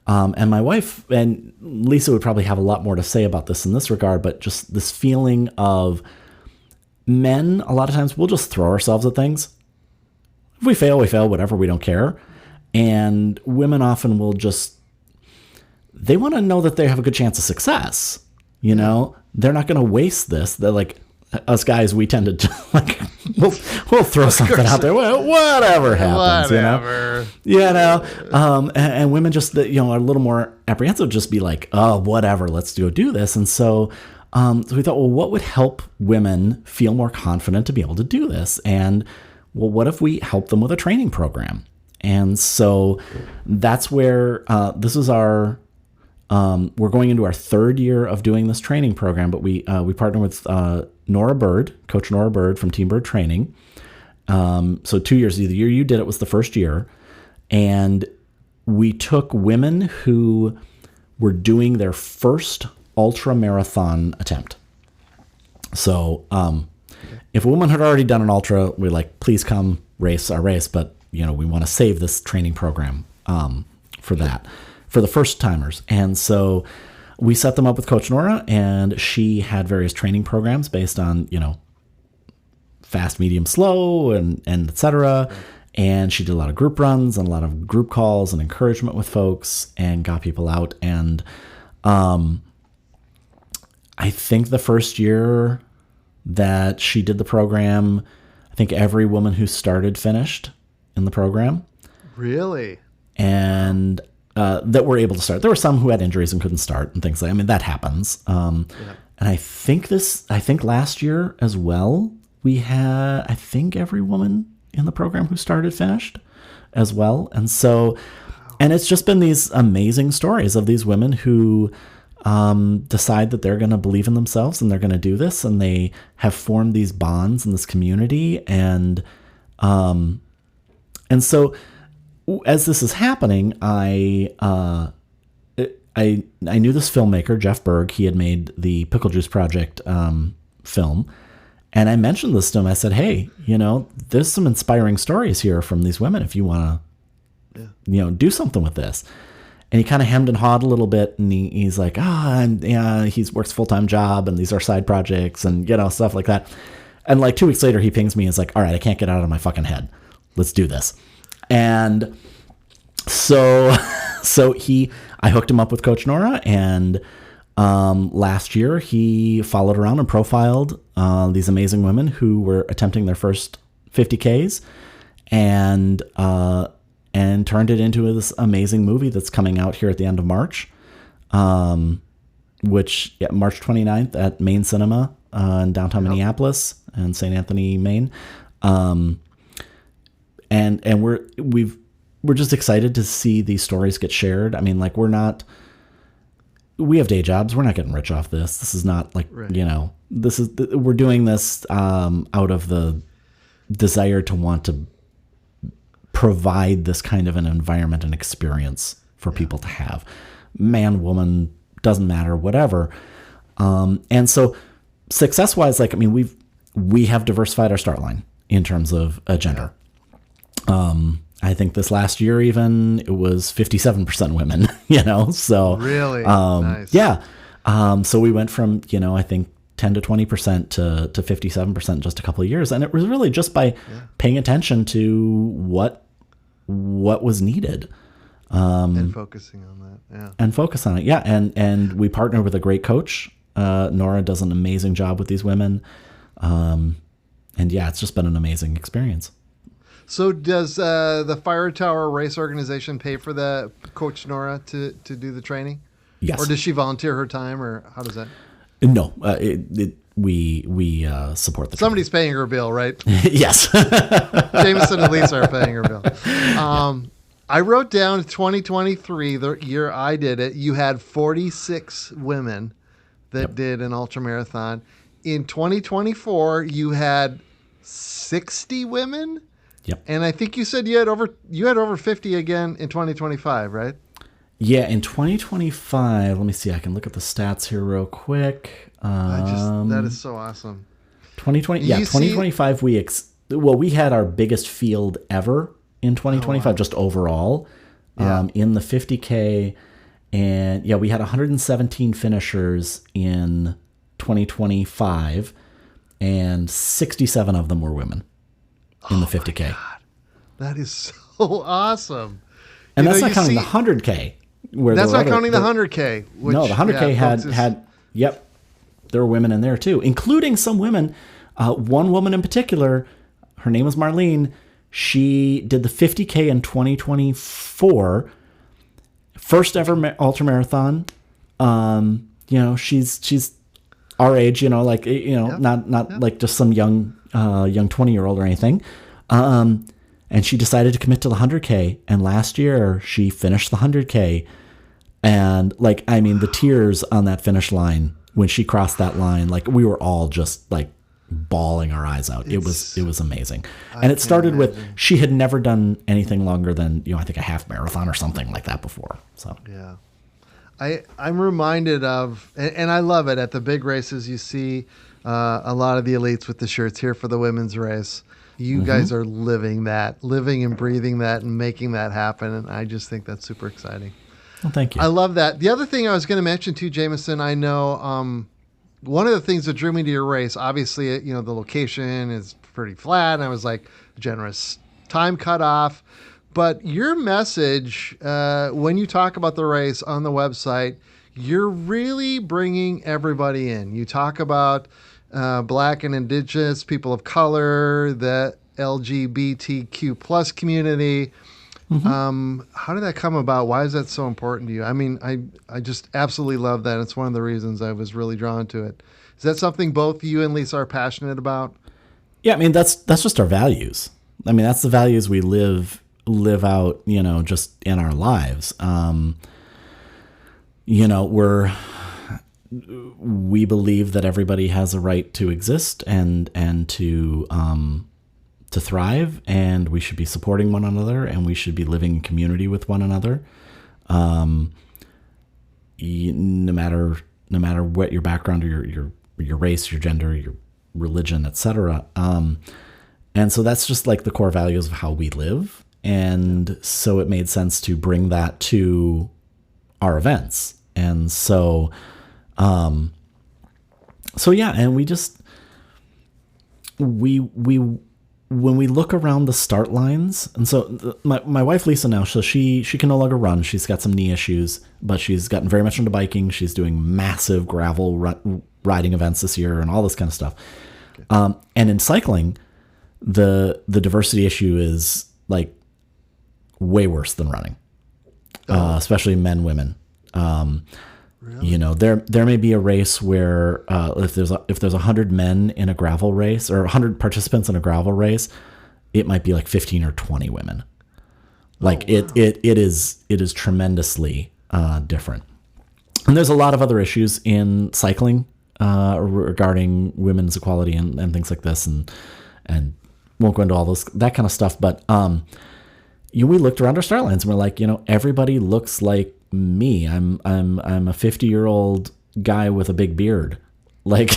And my wife and Lisa would probably have a lot more to say about this in this regard, but just this feeling of men, a lot of times we'll just throw ourselves at things. If we fail, whatever, we don't care. And women often will they want to know that they have a good chance of success. They're not going to waste this. They're like, us guys, we tend to we'll throw something out there. Whatever happens, and women just, are a little more apprehensive, just be like, oh, whatever, let's go do this. And so we thought, well, what would help women feel more confident to be able to do this? And well, what if we help them with a training program? And so that's where this is our, we're going into our third year of doing this training program, but we partner with Nora Bird, Coach Nora Bird from Team Bird Training. So 2 years, the year you did it was the first year. And we took women who were doing their first ultra marathon attempt. So if a woman had already done an ultra, we're like, please come race our race. But, we want to save this training program for that, for the first timers. And so we set them up with Coach Nora, and she had various training programs based on, fast, medium, slow, and et cetera. And she did a lot of group runs and a lot of group calls and encouragement with folks and got people out. And I think the first year that she did the program, I think every woman who started finished in the program. Really? And that were able to start. There were some who had injuries and couldn't start and things like that. I mean, that happens. And I think last year as well, we had, I think every woman in the program who started finished as well. And so, and it's just been these amazing stories of these women who decide that they're going to believe in themselves and they're going to do this, and they have formed these bonds in this community. And so as this is happening, I knew this filmmaker, Jeff Berg. He had made the Pickle Juice Project film. And I mentioned this to him. I said, hey, there's some inspiring stories here from these women if you want to, do something with this. And he kind of hemmed and hawed a little bit. And he's like, he works a full-time job and these are side projects and, stuff like that. And like 2 weeks later, he pings me and is like, all right, I can't get out of my fucking head. Let's do this. And so I hooked him up with Coach Nora, and last year he followed around and profiled these amazing women who were attempting their first 50Ks and turned it into this amazing movie that's coming out here at the end of March, March 29th at Main Cinema in downtown Minneapolis and St. Anthony, Maine. And we're just excited to see these stories get shared. I mean, like, we have day jobs. We're not getting rich off this. This is not like, we're doing this out of the desire to want to provide this kind of an environment and experience for people to have. Man, woman, doesn't matter, whatever. And so success-wise, we have diversified our start line in terms of gender. I think this last year even it was 57% women, so really nice. Yeah. So we went from, I think 10 to 20% to 57% in just a couple of years. And it was really just by paying attention to what was needed. And focusing on that. Yeah. And focus on it. Yeah. And we partnered with a great coach. Nora does an amazing job with these women. And it's just been an amazing experience. So does the Fire Tower Race Organization pay for the Coach Nora to do the training? Yes. Or does she volunteer her time, or how does that? No, we support the Somebody's paying her bill, right? Yes. Jamison and Lisa are paying her bill. I wrote down 2023, the year I did it, you had 46 women that did an ultramarathon. In 2024, you had 60 women? Yep. And I think you said you had over 50 again in 2025, right? Yeah, in 2025, let me see. I can look at the stats here real quick. That is so awesome. 2025. We had our biggest field ever in 2025, just overall, in the 50K, and we had 117 finishers in 2025, and 67 of them were women. In the 50K. God. That is so awesome. And that's not counting the 100K. That's not counting the 100K. No, the 100K had there were women in there too, including some women. One woman in particular, her name was Marlene. She did the 50K in 2024. First ever ultramarathon. She's our age, not like just some young 20-year-old or anything. And she decided to commit to the 100K. And last year she finished the 100K. And the tears on that finish line when she crossed that line, we were all just bawling our eyes out. It was amazing. And it started with, she had never done anything longer than, I think a half marathon or something like that before. So, yeah. I'm reminded of, and I love it, at the big races you see a lot of the elites with the shirts here for the women's race. You guys are living and breathing that and making that happen. And I just think that's super exciting. Well, thank you. I love that. The other thing I was going to mention too, Jamison, I know one of the things that drew me to your race, obviously, the location is pretty flat. And I was like, generous time cut off. But your message, when you talk about the race on the website, you're really bringing everybody in. You talk about Black and Indigenous, people of color, the LGBTQ plus community. How did that come about? Why is that so important to you? I mean, I just absolutely love that. It's one of the reasons I was really drawn to it. Is that something both you and Lisa are passionate about? Yeah, I mean, that's just our values. I mean, that's the values we live out, just in our lives. We believe that everybody has a right to exist and to thrive, and we should be supporting one another, and we should be living in community with one another. No matter what your background or your race, your gender, your religion, etc. And so that's just like the core values of how we live. And so it made sense to bring that to our events. And so, yeah, and we just, when we look around the start lines, and so my wife Lisa now, so she can no longer run. She's got some knee issues, but she's gotten very much into biking. She's doing massive gravel riding events this year and all this kind of stuff. Okay. And in cycling, the diversity issue is like way worse than running, especially men, women. Really? There may be a race where if there's 100 men in a gravel race or 100 participants in a gravel race, it might be like 15 or 20 women. Like wow. It is tremendously different. And there's a lot of other issues in cycling regarding women's equality and things like this, and won't go into all that kind of stuff. But we looked around our start lines and we're like, everybody looks like me. I'm a 50-year-old guy with a big beard. Like,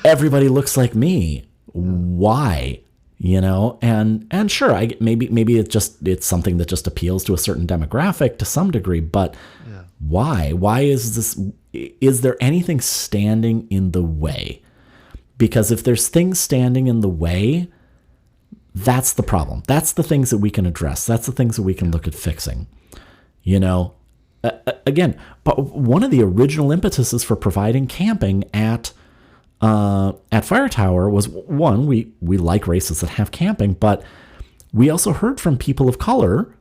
everybody looks like me. Why? And sure, maybe it's something that just appeals to a certain demographic to some degree, but yeah. Why is this? Is there anything standing in the way? Because if there's things standing in the way, that's the problem. That's the things that we can address. That's the things that we can look at fixing. Again, but one of the original impetuses for providing camping at Fire Tower was, one, we like races that have camping, but we also heard from people of color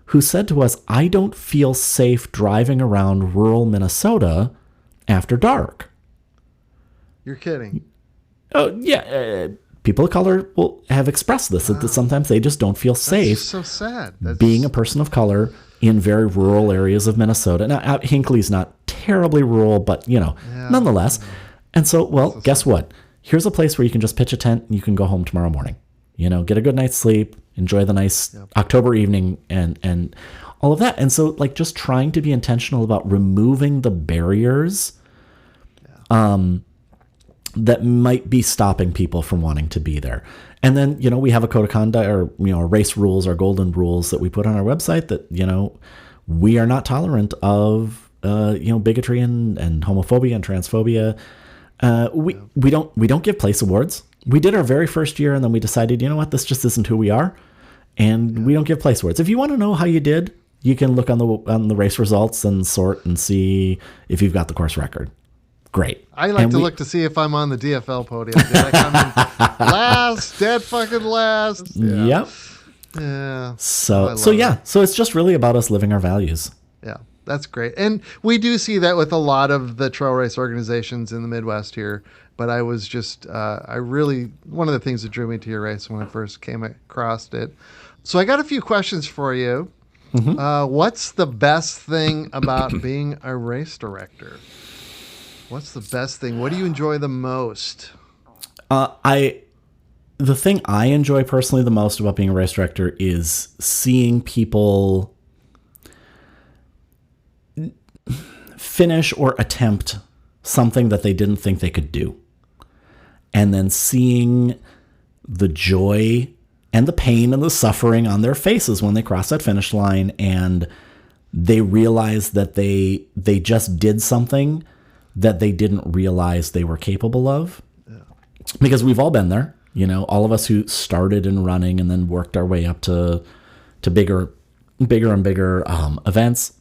who said to us, I don't feel safe driving around rural Minnesota after dark. You're kidding. Oh, yeah. People of color will have expressed this, that sometimes they just don't feel safe. That's so sad. Being a person of color in very rural areas of Minnesota. Now, Hinckley's not terribly rural, but, nonetheless. And so, guess what? Here's a place where you can just pitch a tent and you can go home tomorrow morning. Get a good night's sleep, enjoy the nice October evening and all of that. And so, like, just trying to be intentional about removing the barriers that might be stopping people from wanting to be there. And then, we have a code of conduct or, race rules, our golden rules that we put on our website that, we are not tolerant of, bigotry and homophobia and transphobia. We don't give place awards. We did our very first year and then we decided, this just isn't who we are. And we don't give place awards. If you want to know how you did, you can look on the race results and sort and see if you've got the course record. Great. I like to look to see if I'm on the DFL podium. Did I come in last? Dead fucking last? Yeah. Yep. Yeah. So it's just really about us living our values. Yeah, that's great. And we do see that with a lot of the trail race organizations in the Midwest here. But I was just, one of the things that drew me to your race when I first came across it. So I got a few questions for you. Mm-hmm. What's the best thing about being a race director? What's the best thing? What do you enjoy the most? The thing I enjoy personally the most about being a race director is seeing people finish or attempt something that they didn't think they could do. And then seeing the joy and the pain and the suffering on their faces when they cross that finish line and they realize that they just did something that they didn't realize they were capable of. Yeah. Because we've all been there. All of us who started in running and then worked our way up to bigger and bigger events.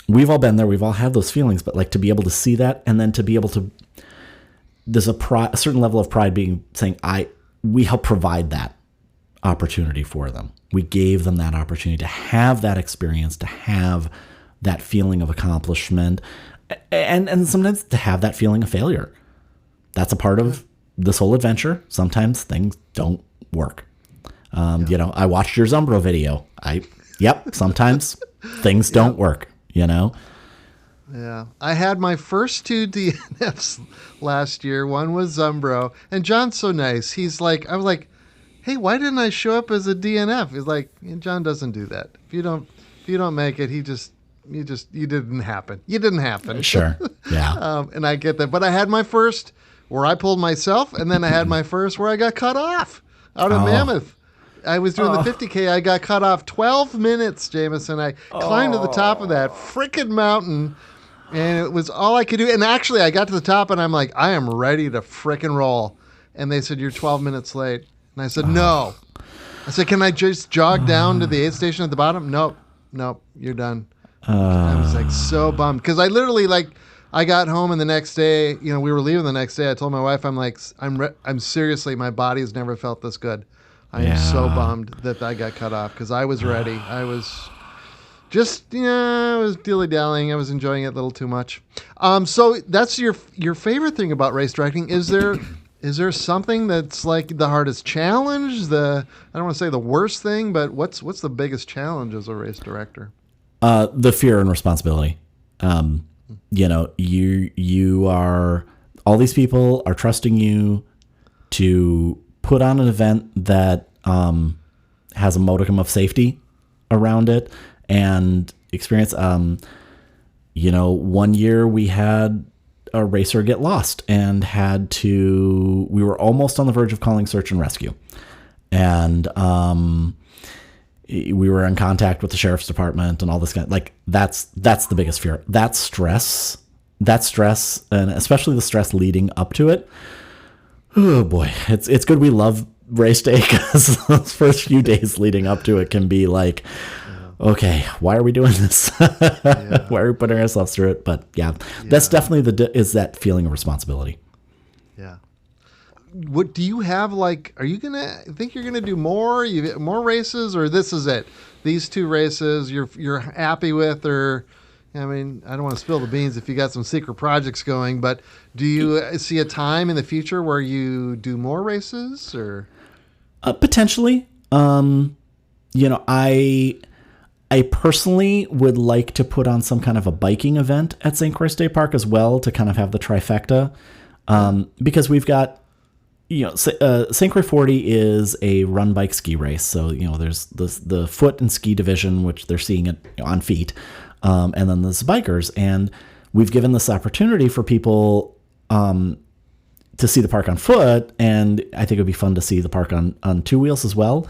We've all been there. We've all had those feelings, but like to be able to see that, and then to be able to, there's a certain level of pride saying we helped provide that opportunity for them. We gave them that opportunity to have that experience, to have that feeling of accomplishment, and sometimes to have that feeling of failure. That's a part of this whole adventure. Sometimes things don't work. I watched your Zumbro video. Sometimes things don't work, Yeah. I had my first 2 DNFs last year. One was Zumbro. And John's so nice. I was like, hey, why didn't I show up as a DNF? He's like, John doesn't do that. If you don't make it, you didn't happen. You didn't happen. Sure. Yeah. And I get that. But I had my first where I pulled myself, and then I had my first where I got cut off out of Mammoth. I was doing the 50K. I got cut off 12 minutes, Jamison. I climbed to the top of that frickin' mountain, and it was all I could do. And actually, I got to the top, and I'm like, I am ready to frickin' roll. And they said, you're 12 minutes late. And I said, no. I said, can I just jog down to the aid station at the bottom? Nope, you're done. I was like so bummed because I literally I got home and the next day, we were leaving the next day. I told my wife, I'm like, I'm seriously, my body has never felt this good. I am so bummed that I got cut off because I was ready. I was just, I was dilly-dallying. I was enjoying it a little too much. So that's your favorite thing about race directing. Is there something that's like the hardest challenge? I don't want to say the worst thing, but what's the biggest challenge as a race director? The fear and responsibility. You are, all these people are trusting you to put on an event that has a modicum of safety around it and experience. 1 year we had a racer get lost and we were almost on the verge of calling search and rescue. And we were in contact with the sheriff's department and all this that's the biggest fear. That stress, and especially the stress leading up to it. Oh boy, it's good we love race day because those first few days leading up to it can be like, okay, why are we doing this? Why are we putting ourselves through it? But that's definitely is that feeling of responsibility. Yeah. What do you have? Are you think you're gonna do more? More races, or this is it? These 2 races you're happy with, or I don't want to spill the beans if you got some secret projects going, but do you see a time in the future where you do more races, or potentially? I personally would like to put on some kind of a biking event at St Croix State Park as well to kind of have the trifecta, because we've got. St Croix 40 is a run bike ski race. So, there's the foot and ski division, which they're seeing it on feet. And then there's bikers. And we've given this opportunity for people to see the park on foot. And I think it'd be fun to see the park on 2 wheels as well.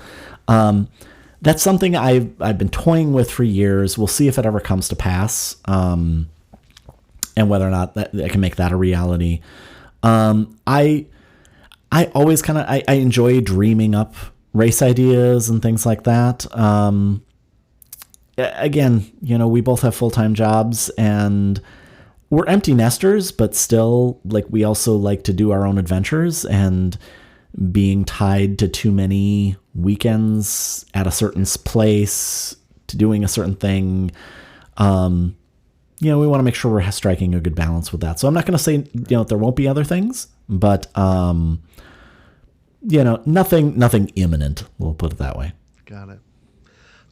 That's something I've been toying with for years. We'll see if it ever comes to pass. And whether or not I can make that a reality. I always I enjoy dreaming up race ideas and things like that. Again, we both have full-time jobs and we're empty nesters, but still, we also like to do our own adventures, and being tied to too many weekends at a certain place to doing a certain thing. We want to make sure we're striking a good balance with that. So I'm not going to say, there won't be other things, but, nothing imminent. We'll put it that way. Got it.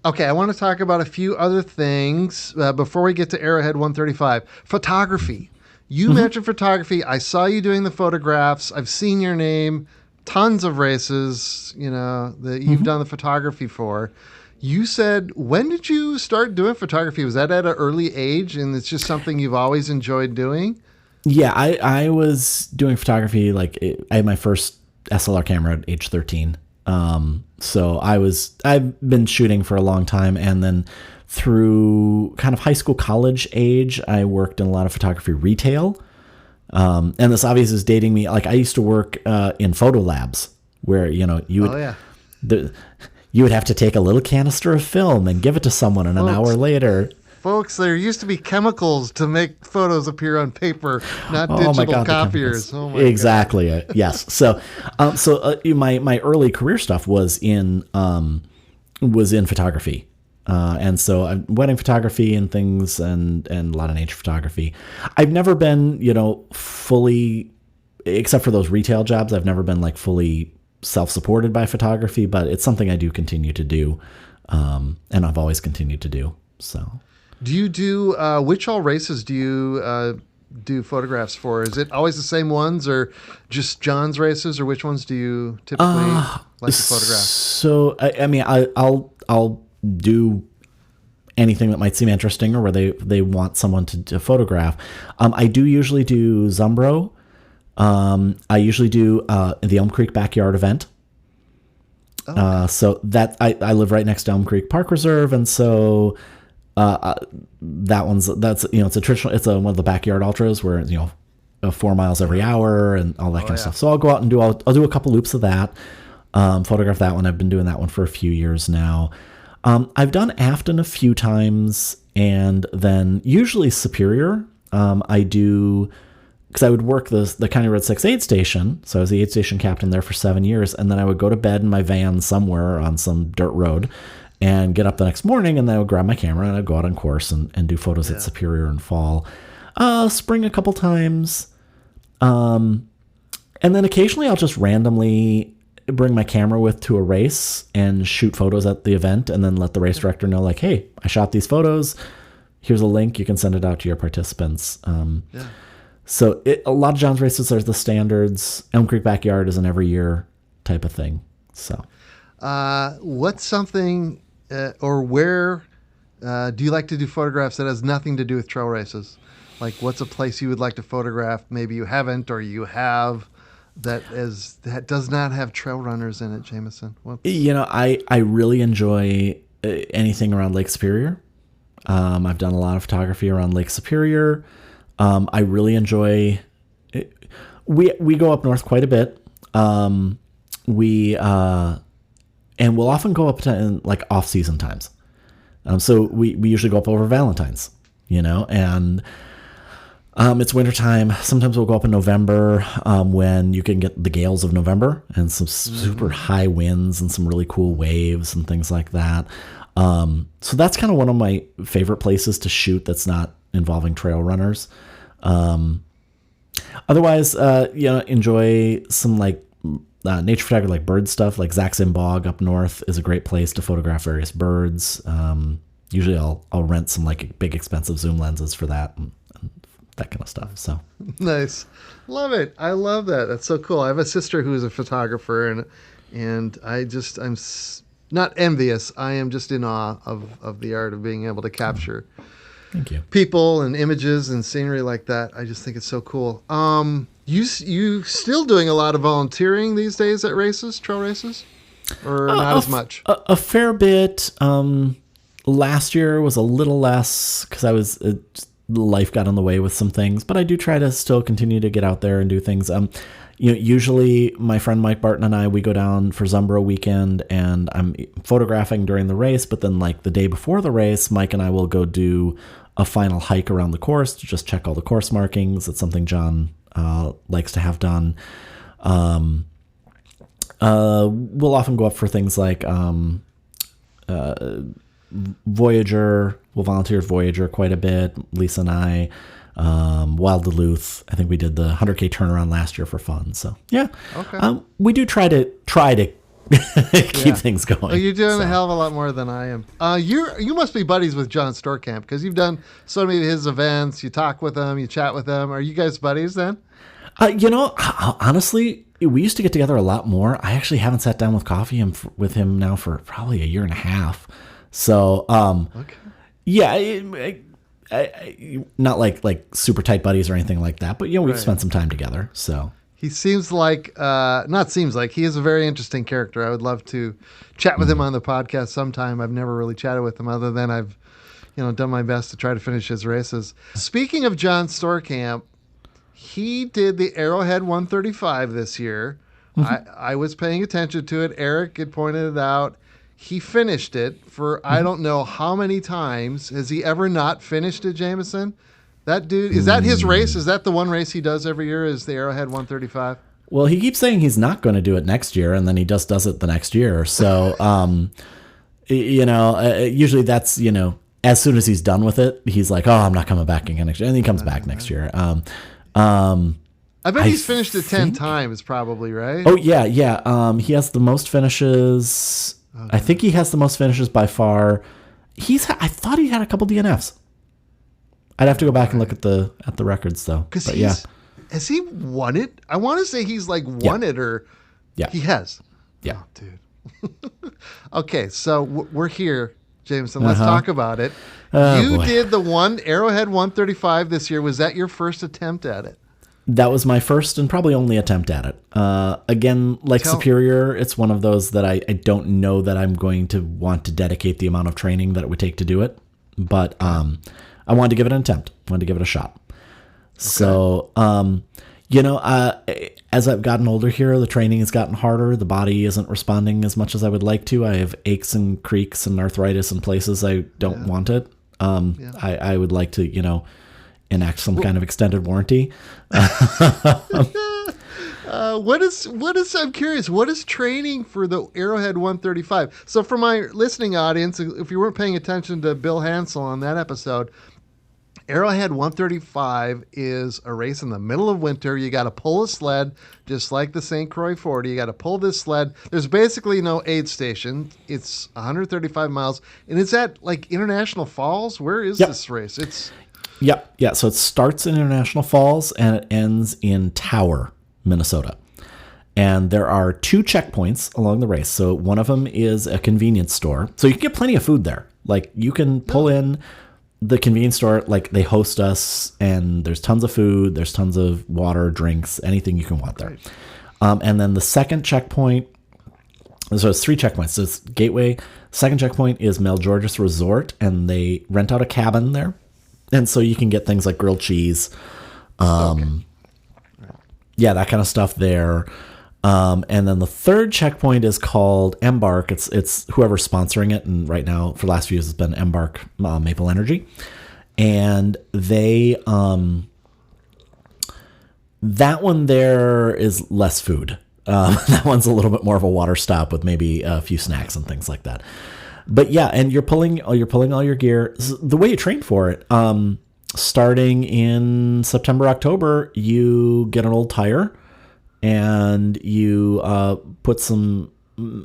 Okay, I want to talk about a few other things before we get to Arrowhead 135. Photography. You mentioned photography. I saw you doing the photographs. I've seen your name. Tons of races, that you've done the photography for. You said, when did you start doing photography? Was that at an early age, and it's just something you've always enjoyed doing? Yeah, I was doing photography. I had my first SLR camera at age 13. So I've been shooting for a long time. And then through kind of high school, college age, I worked in a lot of photography retail. And this obviously is dating me. Like I used to work in photo labs where, you would, you would have to take a little canister of film and give it to someone, and an hour later. Folks, there used to be chemicals to make photos appear on paper, not digital copiers. Oh my exactly. God. Yes. So, my early career stuff was in photography. And so I'm wedding photography and things and a lot of nature photography. I've never been, fully, except for those retail jobs, I've never been like fully self-supported by photography, but it's something I do continue to do. And I've always continued to do. So do you do, which all races do you, do photographs for? Is it always the same ones or just John's races, or which ones do you typically like to photograph? So, I'll do anything that might seem interesting or where they want someone to photograph. I do usually do Zumbro. I usually do the Elm Creek Backyard event. Okay. So that I live right next to Elm Creek Park Reserve, and so that's it's a traditional. It's one of the backyard ultras where 4 miles every hour and all that kind of stuff. So I'll go out and I'll do a couple loops of that. Photograph that one. I've been doing that one for a few years now. I've done Afton a few times, and then usually Superior. I do, because I would work the County Road 6 aid station. So I was the aid station captain there for 7 years, and then I would go to bed in my van somewhere on some dirt road and get up the next morning, and then I would grab my camera and I'd go out on course and do photos at Superior in fall. Spring a couple times. And then occasionally I'll just randomly bring my camera to a race and shoot photos at the event, and then let the race director know, like, hey, I shot these photos. Here's a link. You can send it out to your participants. So a lot of John's races are the standards. Elm Creek Backyard is an every year type of thing. So, what's something or where do you like to do photographs that has nothing to do with trail races? Like, what's a place you would like to photograph? Maybe you haven't, or you have. That does not have trail runners in it, Jamison. I really enjoy anything around Lake Superior. I've done a lot of photography around Lake Superior. I really enjoy. We go up north quite a bit. And we'll often go up in like off season times. So we usually go up over Valentine's, and. It's wintertime. Sometimes we'll go up in November when you can get the gales of November and some super high winds and some really cool waves and things like that. So that's kind of one of my favorite places to shoot that's not involving trail runners. Otherwise, enjoy some like nature photography, like bird stuff, like Zaxin Bog up north is a great place to photograph various birds. Usually I'll rent some like big expensive zoom lenses for that. And that kind of stuff. So nice. Love it. I love that. That's so cool. I have a sister who's a photographer, and I'm not envious. I am just in awe of the art of being able to capture Thank you. people and images and scenery like that. I just think it's so cool. You still doing a lot of volunteering these days at races, trail races, or not as much? A fair bit. Last year was a little less because I was life got in the way with some things, but I do try to still continue to get out there and do things. Usually my friend Mike Barton and I, we go down for Zumbro weekend, and I'm photographing during the race, but then like the day before the race, Mike and I will go do a final hike around the course to just check all the course markings. It's something John likes to have done. We'll often go up for things like Voyager. We'll volunteer at Voyager quite a bit, Lisa and I. Wild Duluth. I think we did the 100K turnaround last year for fun. So yeah, okay. We do try to keep things going. Well, you're doing a hell of a lot more than I am. You must be buddies with John Storkamp because you've done so many of his events. You talk with him, you chat with him. Are you guys buddies then? Honestly, we used to get together a lot more. I actually haven't sat down with coffee with him now for probably a year and a half. So, okay. Yeah, not like super tight buddies or anything like that, but we've spent some time together. So he seems like, he is a very interesting character. I would love to chat with him on the podcast sometime. I've never really chatted with him other than I've, done my best to try to finish his races. Speaking of John Storkamp, he did the Arrowhead 135 this year. I was paying attention to it. Eric had pointed it out. He finished it for I don't know how many times. Has he ever not finished it, Jamison? That dude, is that his race? Is that the one race he does every year, is the Arrowhead 135? Well, he keeps saying he's not going to do it next year, and then he just does it the next year. So, usually that's, as soon as he's done with it, he's like, oh, I'm not coming back again next year. And he comes back next year. I bet he's finished it 10 times probably, right? Oh, yeah. He has the most finishes. Okay. I think he has the most finishes by far. I thought he had a couple DNFs. I'd have to go back and look at the records, though. Because has he won it? I want to say he's won it, or he has. Yeah. Oh, dude. Okay, so we're here, Jamison. Let's talk about it. You did the one Arrowhead 135 this year. Was that your first attempt at it? That was my first and probably only attempt at it. Again, Superior, it's one of those that I don't know that I'm going to want to dedicate the amount of training that it would take to do it. But I wanted to give it an attempt. I wanted to give it a shot. Okay. So, as I've gotten older here, the training has gotten harder. The body isn't responding as much as I would like to. I have aches and creaks and arthritis in places I don't want it. I would like to, enact some kind of extended warranty. I'm curious, what is training for the Arrowhead 135? So for my listening audience, if you weren't paying attention to Bill Hansel on that episode, Arrowhead 135 is a race in the middle of winter. You got to pull a sled, just like the St Croix 40. You got to pull this sled. There's basically no aid station. It's 135 miles, and it's at International Falls. Where is this race? Yeah. So it starts in International Falls and it ends in Tower, Minnesota. And there are 2 checkpoints along the race. So one of them is a convenience store. So you can get plenty of food there. You can pull in the convenience store, they host us, and there's tons of food, there's tons of water, drinks, anything you can want there. And then the second checkpoint, so it's 3 checkpoints. So it's Gateway. Second checkpoint is Mel Georges Resort, and they rent out a cabin there. And so you can get things like grilled cheese, that kind of stuff there. And then the third checkpoint is called Embark. It's whoever's sponsoring it, and right now for the last few years it's been Embark Maple Energy, and they that one there is less food. That one's a little bit more of a water stop with maybe a few snacks and things like that. But yeah, and you're pulling all your gear. The way you train for it, starting in September, October, you get an old tire and you put some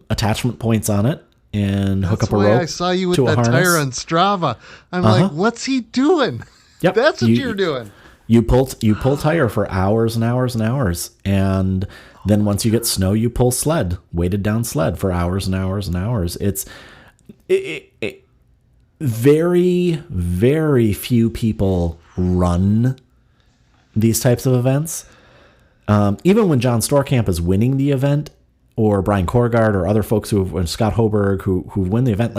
attachment points on it and hook up a rope. That's why I saw you with that tire on Strava. I'm like, what's he doing? Yep. That's what you're doing. You pull tire for hours and hours and hours, and then once you get snow, you pull weighted down sled for hours and hours and hours. It's very, very few people run these types of events. Even when John Stórkamp is winning the event, or Brian Korgard, or other folks Scott Hoberg who win the event,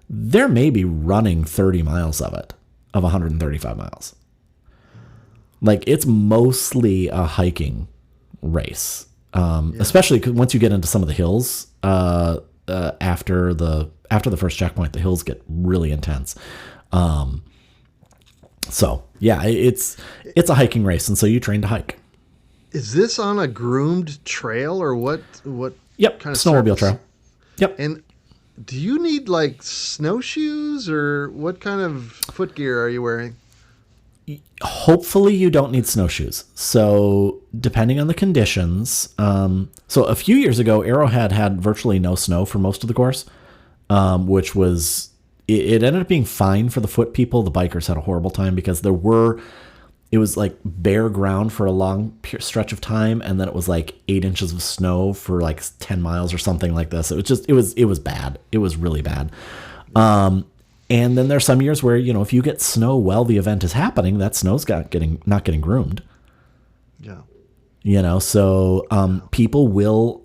they're maybe running 30 miles of 135 miles. It's mostly a hiking race, especially once you get into some of the hills. After the first checkpoint, the hills get really intense. So yeah, it's a hiking race, and so you train to hike. Is this on a groomed trail, or what? Yep, kind of snowmobile trail. Yep. And do you need snowshoes, or what kind of foot gear are you wearing? Hopefully you don't need snowshoes. So depending on the conditions, so a few years ago, Arrowhead had virtually no snow for most of the course, which was, it ended up being fine for the foot people. The bikers had a horrible time because it was bare ground for a long stretch of time. And then it was 8 inches of snow for 10 miles or something like this. It was bad. It was really bad. And then there's some years where, if you get snow while the event is happening, that snow's not getting groomed. Yeah. So people will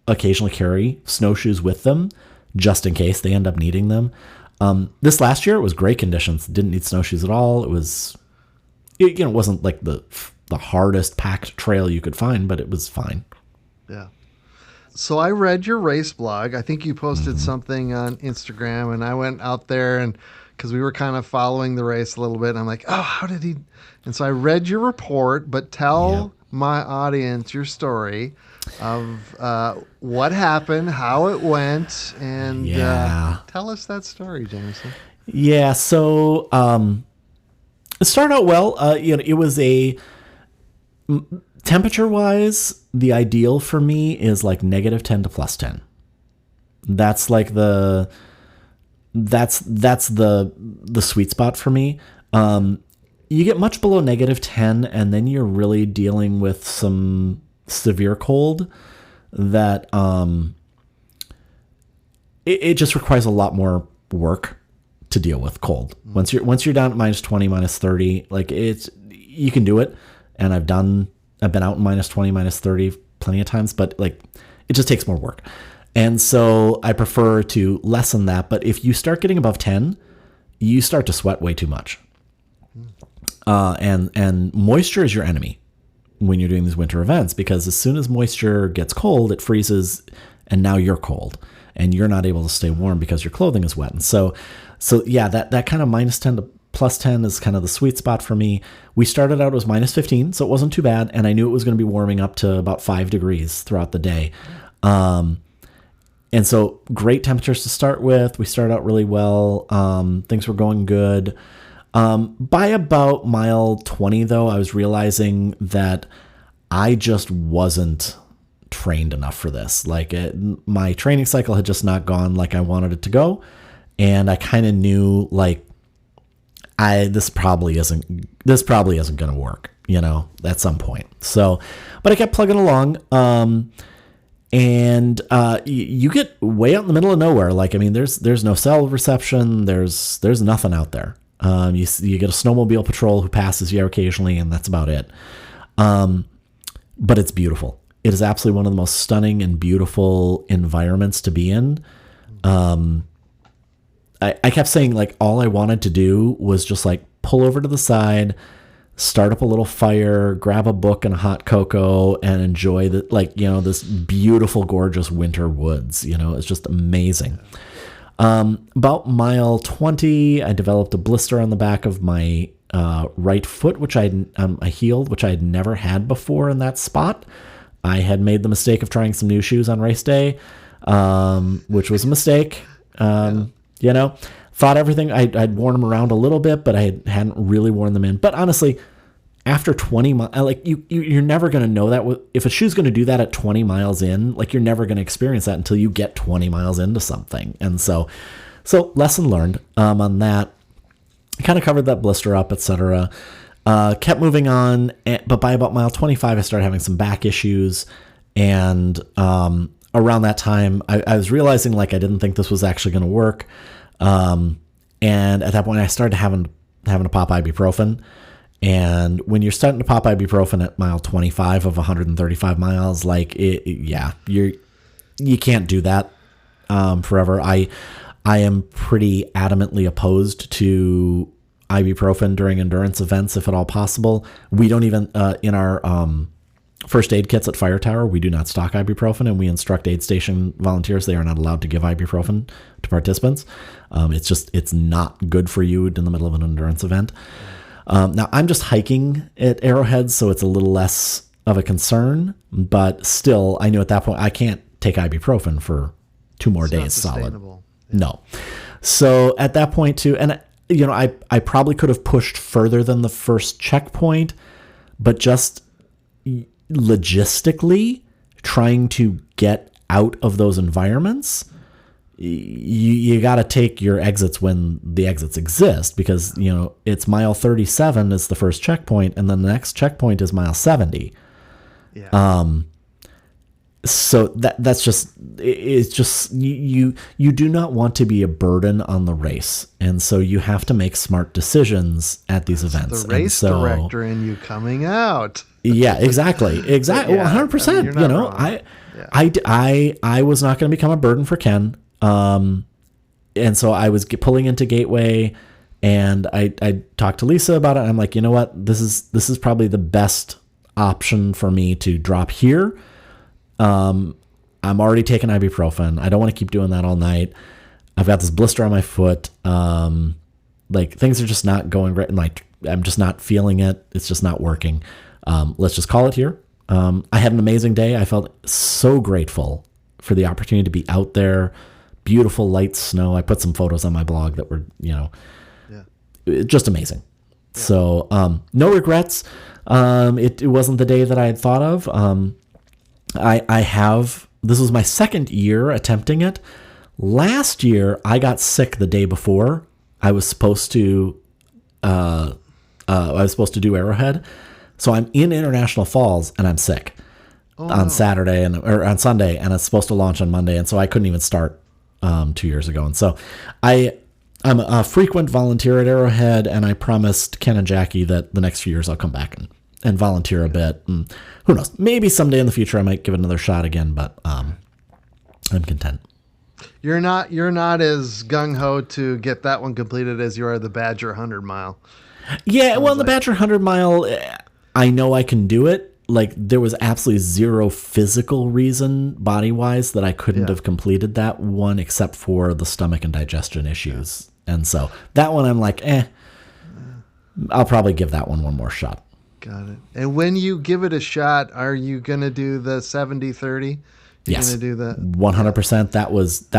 occasionally carry snowshoes with them just in case they end up needing them. This last year, it was great conditions. Didn't need snowshoes at all. It was, it wasn't the the hardest packed trail you could find, but it was fine. Yeah. So I read your race blog. I think you posted something on Instagram, and I went out there and because we were kind of following the race a little bit. And I'm like, oh, how did he? And so I read your report, but tell my audience your story of what happened, how it went, and tell us that story, Jamison. Yeah. So it started out well. It was temperature wise, the ideal for me is like -10 to +10. That's like that's the sweet spot for me. You get much below -10 and then you're really dealing with some severe cold that it just requires a lot more work to deal with cold. Once you're down at -20, -30, like you can do it. And I've been out in -20, -30 plenty of times, but like it just takes more work. And so I prefer to lessen that. But if you start getting above 10, you start to sweat way too much. And moisture is your enemy when you're doing these winter events, because as soon as moisture gets cold, it freezes and now you're cold and you're not able to stay warm because your clothing is wet. And so yeah, that kind of -10 to +10 is kind of the sweet spot for me. We started out as -15, so it wasn't too bad. And I knew it was going to be warming up to about 5 degrees throughout the day. And so great temperatures to start with. We started out really well. Things were going good. By about mile 20, though, I was realizing that I just wasn't trained enough for this. Like my training cycle had just not gone like I wanted it to go. And I kind of knew like, this probably isn't going to work, at some point. So, but I kept plugging along. And you get way out in the middle of nowhere. Like, I mean, there's no cell reception. There's nothing out there. You get a snowmobile patrol who passes you occasionally, and that's about it. But it's beautiful. It is absolutely one of the most stunning and beautiful environments to be in. I kept saying like all I wanted to do was just like pull over to the side, start up a little fire, grab a book and a hot cocoa, and enjoy this beautiful, gorgeous winter woods. It's just amazing. About mile 20, I developed a blister on the back of my right foot, which I healed, which I had never had before in that spot. I had made the mistake of trying some new shoes on race day, which was a mistake. Thought everything, I'd worn them around a little bit, but I hadn't really worn them in. But honestly, after 20 miles, like you're never going to know that. If a shoe's going to do that at 20 miles in, like you're never going to experience that until you get 20 miles into something. And so lesson learned on that. I kind of covered that blister up, etc. Kept moving on, but by about mile 25, I started having some back issues. And around that time, I was realizing like I didn't think this was actually going to work. And at that point, I started having to pop ibuprofen. And when you're starting to pop ibuprofen at mile 25 of 135 miles, like you can't do that forever. I am pretty adamantly opposed to ibuprofen during endurance events, if at all possible. We don't even in our first aid kits at Fire Tower, we do not stock ibuprofen, and we instruct aid station volunteers they are not allowed to give ibuprofen to participants. It's not good for you in the middle of an endurance event. Now, I'm just hiking at Arrowhead, so it's a little less of a concern, but still, I knew at that point I can't take ibuprofen for 2 more days solid. Yeah. No. So at that point, too, and I probably could have pushed further than the first checkpoint, but just logistically trying to get out of those environments, you got to take your exits when the exits exist, because it's mile 37 is the first checkpoint, and then the next checkpoint is mile 70. So that's just, it's just you do not want to be a burden on the race, and so you have to make smart decisions at these events. The race director in you coming out. Yeah, exactly. Yeah, 100%. I was not going to become a burden for Ken. And so I was pulling into Gateway, and I talked to Lisa about it. And I'm like, you know what? This is probably the best option for me to drop here. I'm already taking ibuprofen. I don't want to keep doing that all night. I've got this blister on my foot. Like things are just not going right. Like I'm just not feeling it. It's just not working. Let's just call it here. I had an amazing day. I felt so grateful for the opportunity to be out there. Beautiful light snow. I put some photos on my blog that were, just amazing. Yeah. So, no regrets. It wasn't the day that I had thought of. This was my second year attempting it. Last year, I got sick the day before. I was supposed to do Arrowhead. So I'm in International Falls and I'm sick on Saturday or on Sunday, and it's supposed to launch on Monday. And so I couldn't even start 2 years ago. And so I'm a frequent volunteer at Arrowhead, and I promised Ken and Jackie that the next few years I'll come back and volunteer a bit. And who knows? Maybe someday in the future I might give it another shot again, but I'm content. You're not as gung-ho to get that one completed as you are the Badger 100 mile. Yeah, well, the Badger 100 mile, I know I can do it. Like, there was absolutely zero physical reason, body-wise, that I couldn't have completed that one, except for the stomach and digestion issues. And so that one, I'm like, I'll probably give that one more shot. Got it. And when you give it a shot, are you going to do the 70-30? Yes. Going to do the 100%. That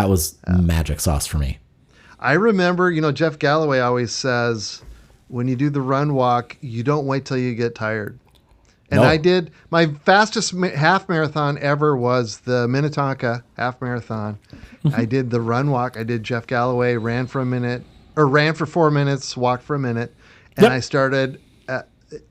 was magic sauce for me. I remember, Jeff Galloway always says, when you do the run walk, you don't wait till you get tired. And I did, my fastest half marathon ever was the Minnetonka half marathon. I did the run walk. I did Jeff Galloway, ran for 4 minutes, walked for a minute. And I started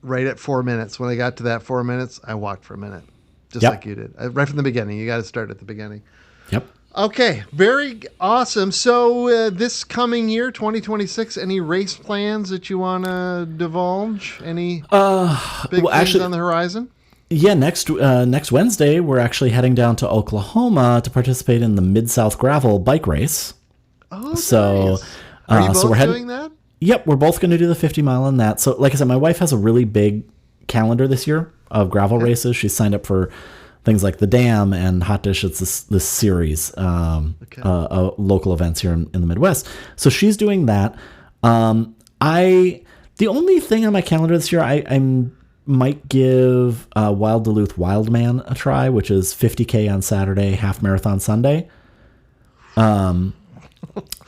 right at 4 minutes. When I got to that 4 minutes, I walked for a minute, just like you did. Right from the beginning. You got to start at the beginning. Yep. Okay, very awesome. So this coming year, 2026, any race plans that you want to divulge? Any big things on the horizon? Yeah, next Wednesday, we're actually heading down to Oklahoma to participate in the Mid-South Gravel bike race. Oh, so nice. Are you both doing that? Yep, we're both going to do the 50 mile on that. So like I said, my wife has a really big calendar this year of gravel races. She's signed up for things like the Dam and Hot Dish. It's this series, local events here in the Midwest. So she's doing that. The only thing on my calendar this year, I might give Wild Duluth Wildman a try, which is 50K on Saturday, half marathon Sunday.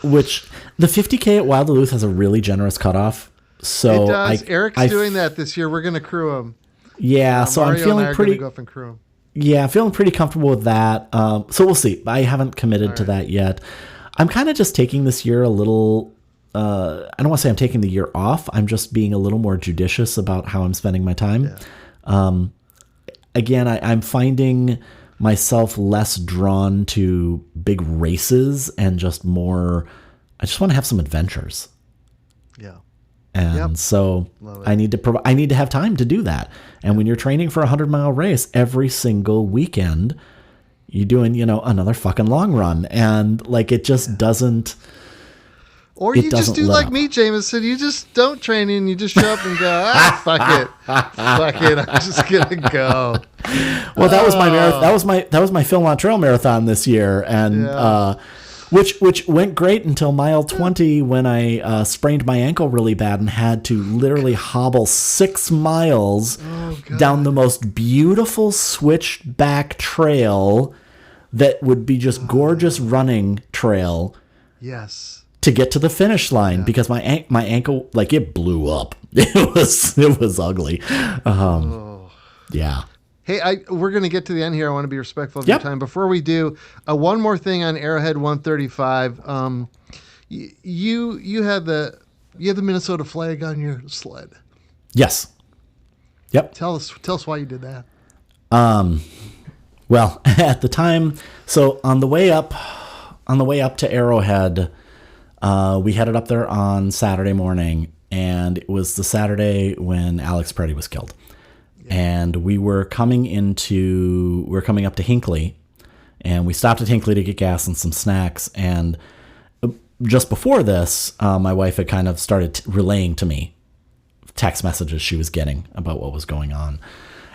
Which the 50K at Wild Duluth has a really generous cutoff. So it does. Eric's doing that this year. We're going to crew him. Yeah, so Mario I'm feeling and I are pretty. Go up and crew him. Yeah, I'm feeling pretty comfortable with that. So we'll see. I haven't committed to that yet. I'm kind of just taking this year a little. I don't want to say I'm taking the year off. I'm just being a little more judicious about how I'm spending my time. Yeah. Again, I'm finding myself less drawn to big races and just more. I just want to have some adventures. Yeah. And so I need to have time to do that. And when you're training for a 100-mile race every single weekend, you're doing, another fucking long run. And like, it just doesn't. Or you just do like me, Jamison. You just don't train and you just show up and go, fuck it. Fuck it. I'm just going to go. Well, that was my marathon. That was my Philmont Trail Marathon this year. And, which went great until mile 20 when I sprained my ankle really bad and had to literally hobble 6 miles down the most beautiful switchback trail that would be just gorgeous running trail. Yes. To get to the finish line because my ankle, like, it blew up. It was ugly. Yeah. Hey, we're going to get to the end here. I want to be respectful of your time. Before we do, one more thing on Arrowhead 135. You had the Minnesota flag on your sled. Yes. Yep. Tell us why you did that. Well, at the time, so on the way up to Arrowhead, we headed up there on Saturday morning, and it was the Saturday when Alex Preddy was killed. And we were coming up to Hinckley, and we stopped at Hinckley to get gas and some snacks. And just before this, my wife had kind of started relaying to me text messages she was getting about what was going on.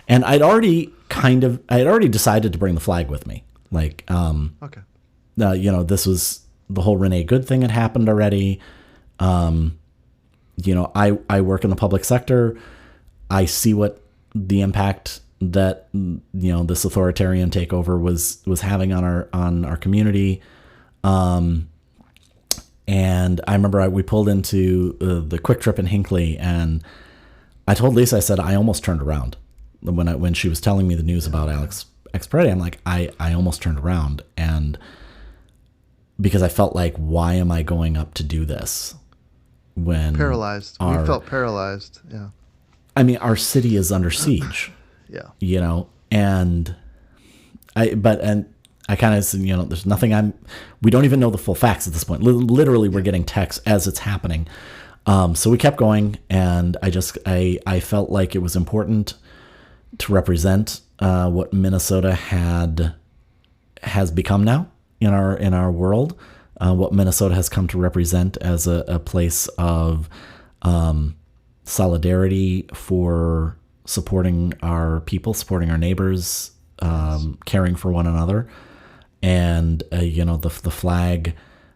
And I'd already decided to bring the flag with me. Like, Okay. This was the whole Renee Good thing had happened already. I work in the public sector. I see what the impact that, this authoritarian takeover was having on our community. And I remember we pulled into the Quick Trip in Hinckley, and I told Lisa, I said, I almost turned around when she was telling me the news about Alex Peretti. I'm like, I almost turned around, and because I felt like, why am I going up to do this when paralyzed? We felt paralyzed. Yeah. I mean, our city is under siege. Yeah. And I kind of said, there's nothing we don't even know the full facts at this point. Literally, we're getting texts as it's happening. So we kept going, and I felt like it was important to represent what Minnesota has become now in our world, what Minnesota has come to represent as a place of solidarity for supporting our people, supporting our neighbors, caring for one another. And the flag,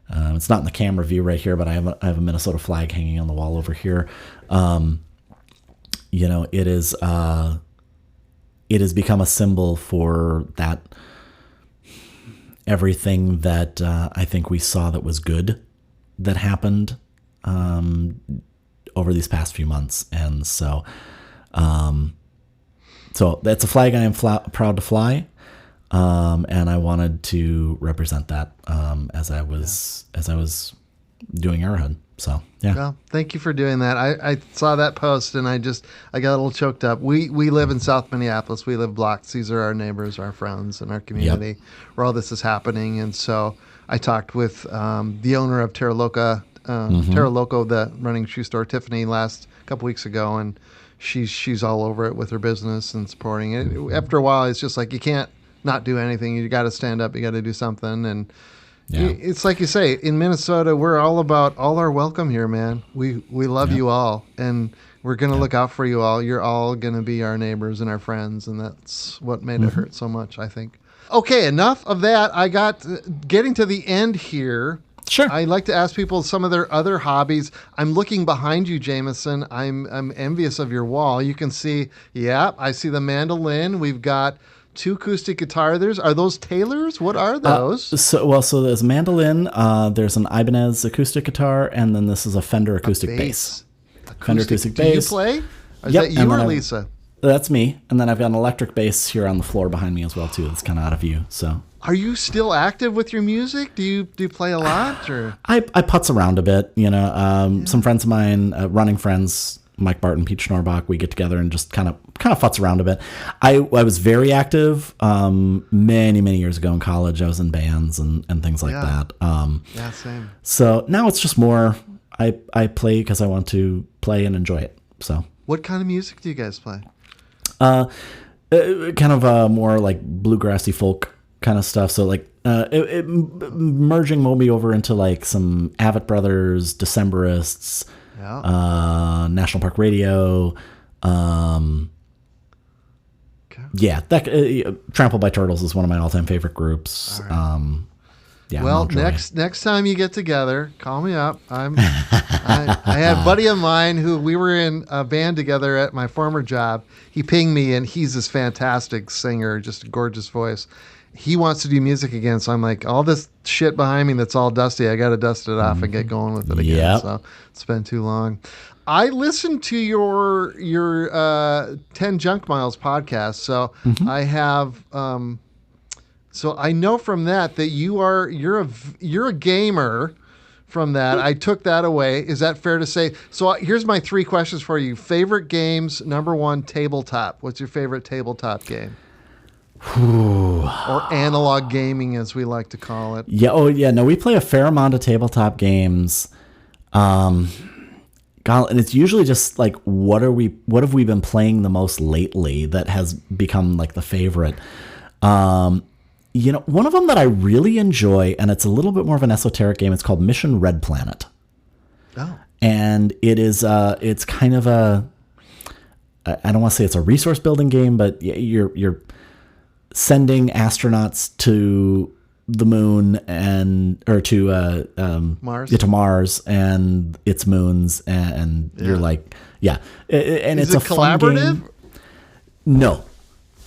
it's not in the camera view right here, but I have a Minnesota flag hanging on the wall over here. It has become a symbol for that, everything that I think we saw that was good that happened over these past few months. And so that's a flag I am proud to fly. And I wanted to represent that as I was doing Arrowhead. So yeah. Well, thank you for doing that. I saw that post, and I got a little choked up. We live in South Minneapolis. We live blocks. These are our neighbors, our friends, and our community where all this is happening. And so I talked with the owner of Terra Loco, the running shoe store, Tiffany, last couple weeks ago, and she's all over it with her business and supporting it. After a while, it's just like you can't not do anything. You got to stand up. You got to do something. And it's like you say, in Minnesota, we're all about all are welcome here, man. We love you all, and we're going to look out for you all. You're all going to be our neighbors and our friends, and that's what made it hurt so much, I think. Okay, enough of that. I got getting to the end here. Sure. I like to ask people some of their other hobbies. I'm looking behind you, Jamison. I'm envious of your wall. You can see, I see the mandolin. We've got 2 acoustic guitars. Are those Taylors? What are those? So there's mandolin, there's an Ibanez acoustic guitar, and then this is a Fender acoustic bass. Fender acoustic bass. Do you play? Is that you or Lisa? That's me. And then I've got an electric bass here on the floor behind me as well, too. That's kind of out of view. So, are you still active with your music? Do you play a lot? Or I putz around a bit. Some friends of mine, running friends, Mike Barton, Pete Schnorbach, we get together and just kind of futz around a bit. I was very active many, many years ago in college. I was in bands and things like that. Same. So now it's just more I play because I want to play and enjoy it. So what kind of music do you guys play? Kind of more like bluegrassy folk kind of stuff. So like merging Moby over into like some Avid Brothers, Decemberists, National Park Radio. Trampled by Turtles is one of my all-time favorite groups. Right. Next time you get together, call me up. I had a buddy of mine who we were in a band together at my former job. He pinged me, and he's this fantastic singer, just a gorgeous voice. He wants to do music again, so I'm like, all this shit behind me that's all dusty, I got to dust it off and get going with it again. Yep. So it's been too long. I listened to your 10 Junk Miles podcast, so I have. So I know from that you're a gamer. From that, I took that away. Is that fair to say? So here's my 3 questions for you. Favorite games, number 1, tabletop. What's your favorite tabletop game? Or analog gaming, as we like to call it. Yeah. Oh, yeah. No, we play a fair amount of tabletop games. And it's usually just like, what have we been playing the most lately that has become like the favorite? One of them that I really enjoy, and it's a little bit more of an esoteric game. It's called Mission Red Planet. Oh. And it is, it's kind of I don't want to say it's a resource building game, but you're sending astronauts to the moon or to Mars. to Mars and its moons, and you're like, and Is it's it a fun collaborative? game. No.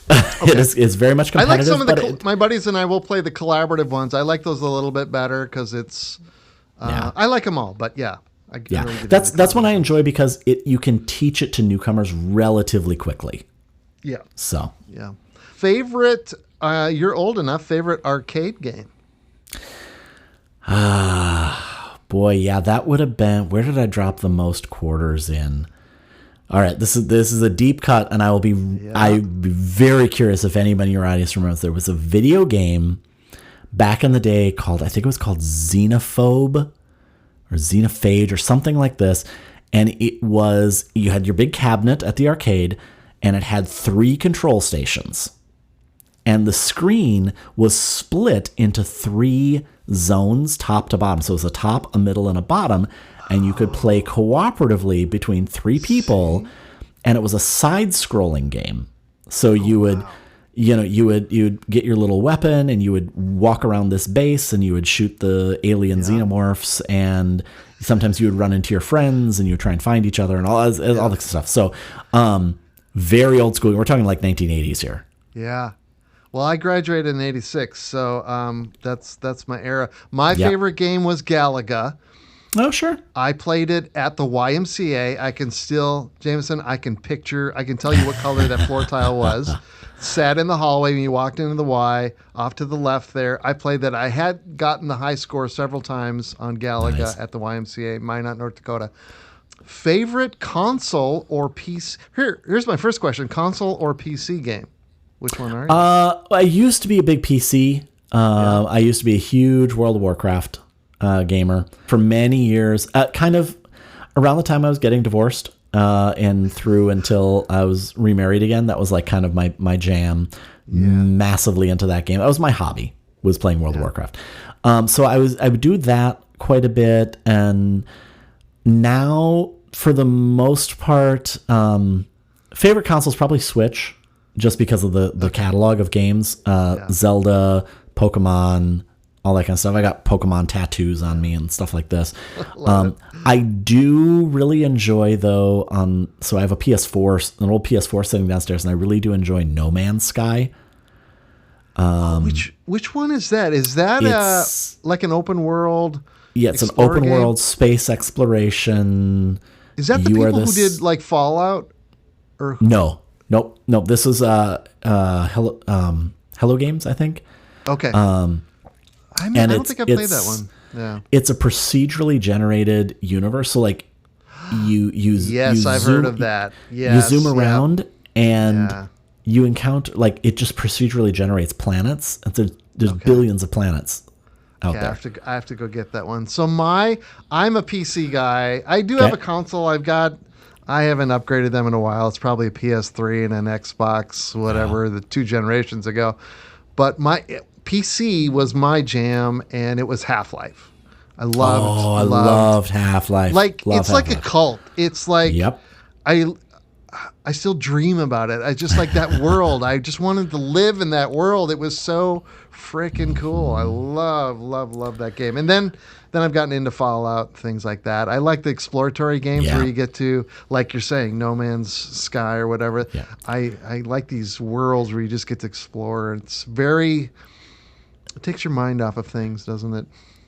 It's very much competitive. I like some of my buddies and I will play the collaborative ones. I like those a little bit better because it's. I like them all, but yeah. Really that's one I enjoy because you can teach it to newcomers relatively quickly. Yeah. So. Yeah. Favorite? You're old enough. Favorite arcade game? Boy, yeah, that would have been. Where did I drop the most quarters in? All right, this is a deep cut, and I'd be very curious if anybody in your audience remembers. There was a video game back in the day called, I think it was called Xenophobe or Xenophage or something like this, and you had your big cabinet at the arcade, and it had 3 control stations, and the screen was split into 3 zones, top to bottom. So it was a top, a middle, and a bottom. And you could play cooperatively between 3 people, and it was a side-scrolling game. So you'd get your little weapon, and you would walk around this base, and you would shoot the alien xenomorphs, and sometimes you would run into your friends, and you would try and find each other, and all this stuff. So very old school. We're talking like 1980s here. Yeah. Well, I graduated in '86, so that's my era. My favorite game was Galaga. Oh, sure. I played it at the YMCA. Jamison, I can tell you what color that floor tile was. Sat in the hallway when you walked into the Y, off to the left there. I played that. I had gotten the high score several times on Galaga at the YMCA, Minot, North Dakota. Favorite console or PC? Here's my first question. Console or PC game? Which one are you? I used to be a big PC. I used to be a huge World of Warcraft gamer for many years, kind of around the time I was getting divorced and through until I was remarried again. That was like kind of my jam. Massively into that game. That was my hobby, was playing World of Warcraft. So I would do that quite a bit, and now for the most part, favorite console is probably Switch, just because of the catalog of games, Zelda, Pokemon, all that kind of stuff. I got Pokemon tattoos on me and stuff like this. I do really enjoy, though, so I have an old PS4 sitting downstairs, and I really do enjoy No Man's Sky. Which one is that? Is that like an open world? Yeah, it's an open world space exploration. Is that the people who did like Fallout? Or No. Nope. This is Hello Games, I think. Okay. I don't think I played that one. Yeah. It's a procedurally generated universe. So like I've heard of that. Yes, you zoom around and you encounter, like, it just procedurally generates planets. There's billions of planets out there. I have to go get that one. So I'm a PC guy. I do have a console. I haven't upgraded them in a while. It's probably a PS3 and an Xbox, whatever, the 2 generations ago. But my PC was my jam, and it was Half-Life. I loved Half-Life. It's like a cult. It's like I still dream about it. I just like that world. I just wanted to live in that world. It was so freaking cool. I love that game. And then I've gotten into Fallout, things like that. I like the exploratory games where you get to, like you're saying, No Man's Sky or whatever. Yeah. I like these worlds where you just get to explore. It takes your mind off of things, doesn't it?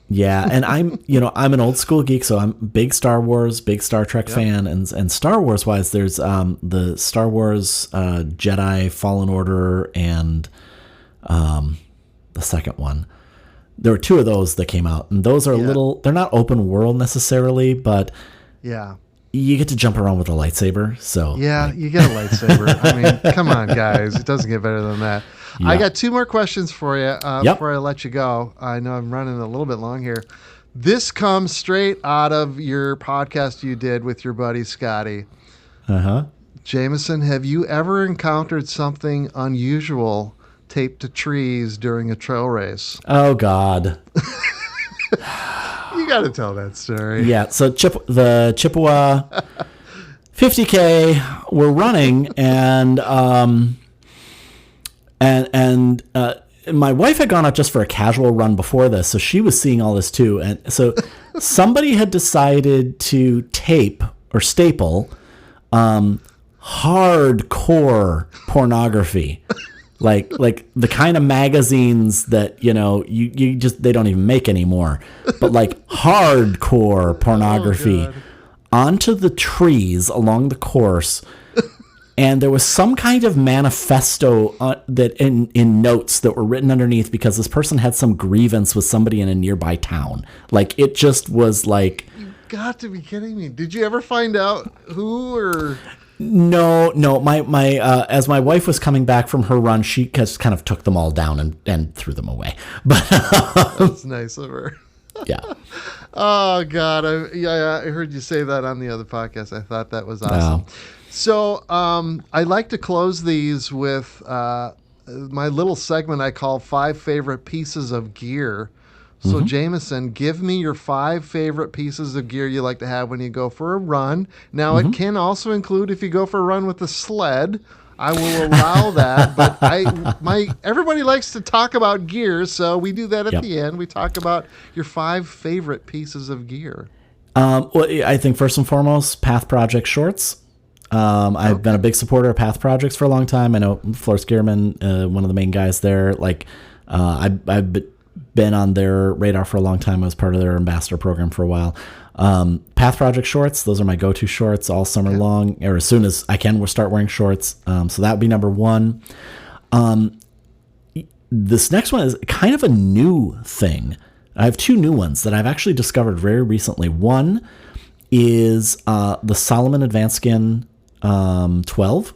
Yeah, and I'm an old school geek, so I'm big Star Wars, big Star Trek fan, and Star Wars wise, there's the Star Wars Jedi Fallen Order and the second one. There were 2 of those that came out, and those are they're not open world necessarily, but you get to jump around with a lightsaber. So you get a lightsaber. I mean, come on, guys, it doesn't get better than that. Yeah. I got 2 more questions for you before I let you go. I know I'm running a little bit long here. This comes straight out of your podcast you did with your buddy Scotty. Jamison, have you ever encountered something unusual taped to trees during a trail race? Oh, God. You got to tell that story. Yeah, so the Chippewa 50K, we're running, and my wife had gone out just for a casual run before this, so she was seeing all this too. And so somebody had decided to tape or staple hardcore pornography. Like the kind of magazines that, you just, they don't even make anymore, but like hardcore pornography onto the trees along the course. And there was some kind of manifesto that in notes that were written underneath because this person had some grievance with somebody in a nearby town. Like, it just was like... You got to be kidding me. Did you ever find out who or... No. My as my wife was coming back from her run, she just kind of took them all down and threw them away. But that's nice of her. Yeah. Oh God, I heard you say that on the other podcast. I thought that was awesome. So I like to close these with my little segment I call 5 favorite pieces of gear. So Jamison, give me your 5 favorite pieces of gear you like to have when you go for a run. Now it can also include if you go for a run with a sled. I will allow that, but everybody likes to talk about gear, so we do that at the end. We talk about your 5 favorite pieces of gear. Well, I think first and foremost, Path Project shorts. I've been a big supporter of Path Projects for a long time. I know Floor Skierman, one of the main guys there. Like, I've been on their radar for a long time. I was part of their ambassador program for a while. Path Project shorts, those are my go-to shorts all summer long, or as soon as I can, we'll start wearing shorts. So that would be number 1. This next one is kind of a new thing. I have 2 new ones that I've actually discovered very recently. One is the Salomon Advanced Skin 12.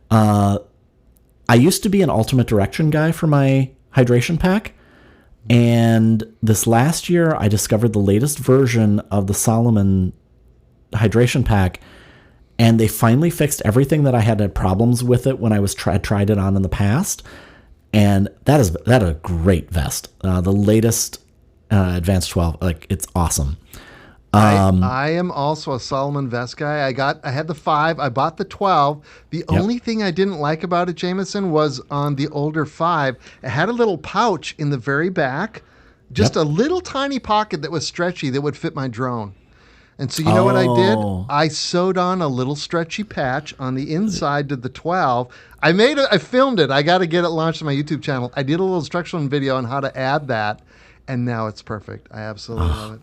I used to be an Ultimate Direction guy for my hydration pack. And this last year, I discovered the latest version of the Salomon hydration pack, and they finally fixed everything that I had problems with it when I was tried it on in the past. And that is a great vest. The latest Advanced 12, like, it's awesome. I am also a Salomon vest guy. I had the 5. I bought the 12. The only thing I didn't like about it, Jamison, was on the older 5. It had a little pouch in the very back, just a little tiny pocket that was stretchy that would fit my drone. And so you know what I did? I sewed on a little stretchy patch on the inside to the 12. I filmed it. I got to get it launched on my YouTube channel. I did a little instructional video on how to add that, and now it's perfect. I absolutely love it.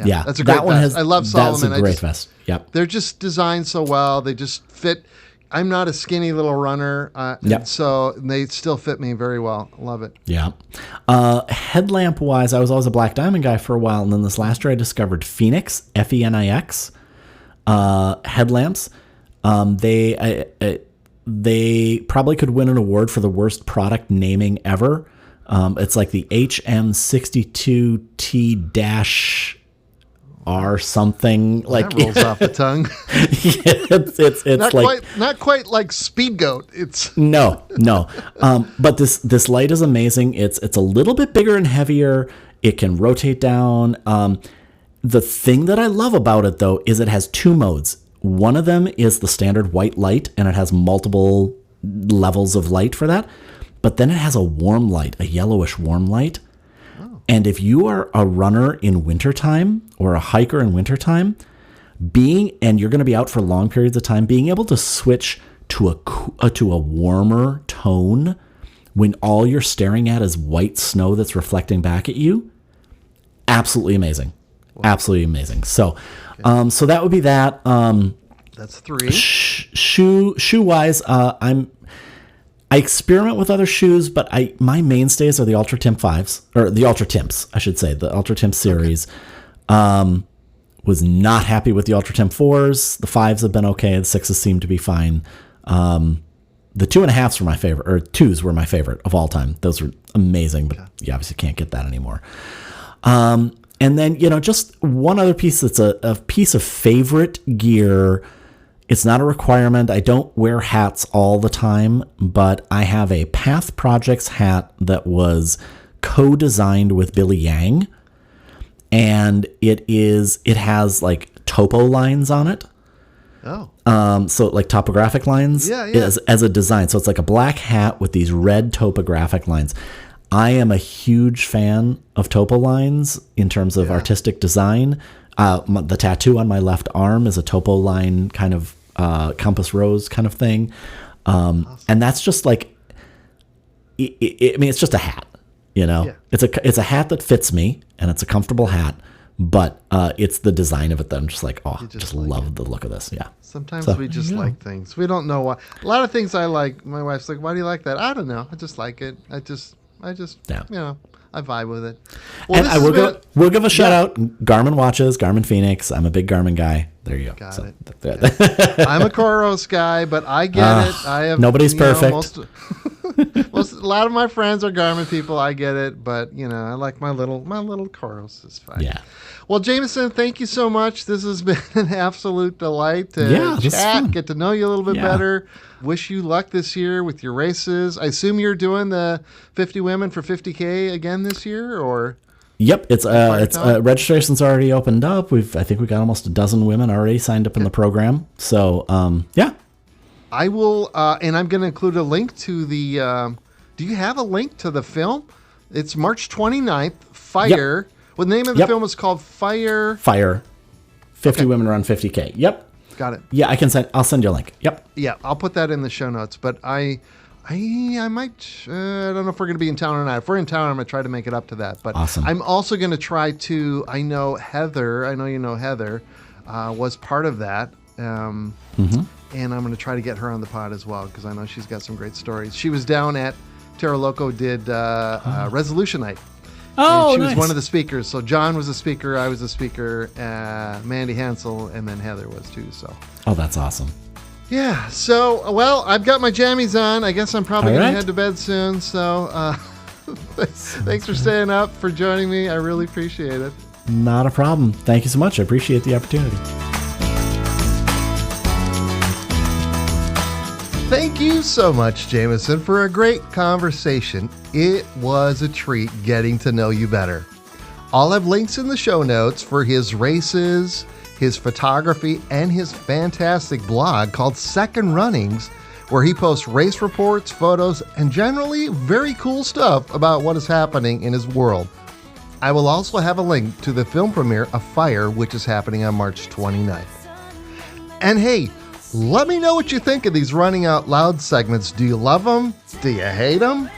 Yeah, that's a great vest. I love Salomon. That's a great vest. Yep. They're just designed so well. They just fit. I'm not a skinny little runner, so they still fit me very well. Love it. Yeah. Headlamp-wise, I was always a Black Diamond guy for a while, and then this last year I discovered Phoenix, F-E-N-I-X, headlamps. They probably could win an award for the worst product naming ever. It's like the HM62T- R something, like that rolls off the tongue. it's not quite like Speed Goat. It's no. But this light is amazing. It's a little bit bigger and heavier. It can rotate down. The thing that I love about it though is it has 2 modes. One of them is the standard white light, and it has multiple levels of light for that. But then it has a warm light, a yellowish warm light. And if you are a runner in wintertime or a hiker in wintertime, and you're going to be out for long periods of time, being able to switch to a warmer tone when all you're staring at is white snow that's reflecting back at you, absolutely amazing. Wow. Absolutely amazing. So, so that would be that. That's 3. Shoe wise, I experiment with other shoes, but my mainstays are the Ultra Timp 5s, or the Ultra Timps, I should say, the Ultra Timp series. Was not happy with the Ultra Timp 4s. The 5s have been okay. The 6s seem to be fine. The 2.5s were my favorite, or 2s were my favorite of all time. Those were amazing, but you obviously can't get that anymore. And then, just one other piece that's a piece of favorite gear. It's not a requirement. I don't wear hats all the time, but I have a Path Projects hat that was co-designed with Billy Yang, and it has like topo lines on it. Oh. So like topographic lines Yeah, yeah. as a design. So it's like a black hat with these red topographic lines. I am a huge fan of topo lines in terms of artistic design. The tattoo on my left arm is a topo line kind of compass rose kind of thing. Awesome. And that's just like, I mean, it's just a hat, you know? Yeah. It's a hat that fits me, and it's a comfortable hat. But it's the design of it that I'm just like, just like love the look of this. Yeah. Sometimes we just like things. We don't know why. A lot of things I like. My wife's like, "Why do you like that?" I don't know. I just like it. I just, you know, I vibe with it. Well, and we'll give a shout out. Garmin watches, Garmin Phoenix. I'm a big Garmin guy. There you go. Got it. I'm a Coros guy, but I get it. I have nobody's perfect. A lot of my friends are Garmin people. I get it, but you know, I like my little Coros. It's fine. Yeah. Well, Jamison, thank you so much. This has been an absolute delight to chat, get to know you a little bit better. Wish you luck this year with your races. I assume you're doing the 50 women for 50K again this year, or? Yep, it's registration's already opened up. I think we got almost a dozen women already signed up in the program. So, yeah. I will, and I'm going to include a link to the. Do you have a link to the film? It's March 29th. Fire. Yep. Well, the name of the film is called Fire. 50 women run 50K. Yep. Got it. Yeah, I'll send you a link. Yep. Yeah, I'll put that in the show notes. But I might. I don't know if we're going to be in town or not. If we're in town, I'm going to try to make it up to that. But awesome. I'm also going to try to. I know you know Heather, was part of that. And I'm going to try to get her on the pod as well, because I know she's got some great stories. She was down at Terra Loco, did Resolution Night. Oh, she was one of the speakers. So John was a speaker, I was a speaker, Mandy Hansel, and then Heather was too. So. Oh, that's awesome. Yeah. So, well, I've got my jammies on. I guess I'm probably going to head to bed soon. So thanks for staying up, for joining me. I really appreciate it. Not a problem. Thank you so much. I appreciate the opportunity. Thank you so much, Jamison, for a great conversation. It was a treat getting to know you better. I'll have links in the show notes for his races, his photography, and his fantastic blog called Second Runnings, where he posts race reports, photos, and generally very cool stuff about what is happening in his world. I will also have a link to the film premiere of Fire, which is happening on March 29th. And hey, let me know what you think of these Running Out Loud segments. Do you love them? Do you hate them?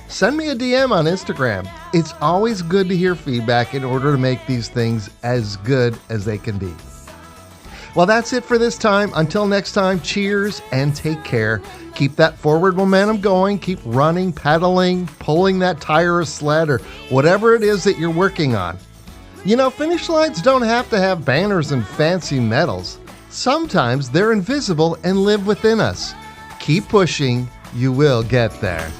Send me a DM on Instagram. It's always good to hear feedback in order to make these things as good as they can be. Well, that's it for this time. Until next time, cheers and take care. Keep that forward momentum going. Keep running, pedaling, pulling that tire or sled, or whatever it is that you're working on. You know, finish lines don't have to have banners and fancy medals. Sometimes they're invisible and live within us. Keep pushing, you will get there.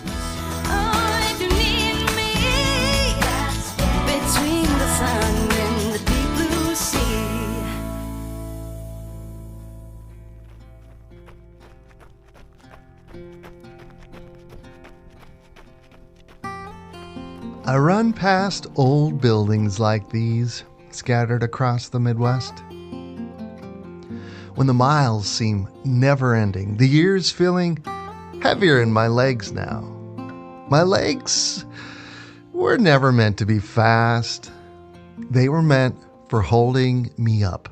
I run past old buildings like these, scattered across the Midwest. When the miles seem never-ending, the years feeling heavier in my legs now. My legs were never meant to be fast. They were meant for holding me up,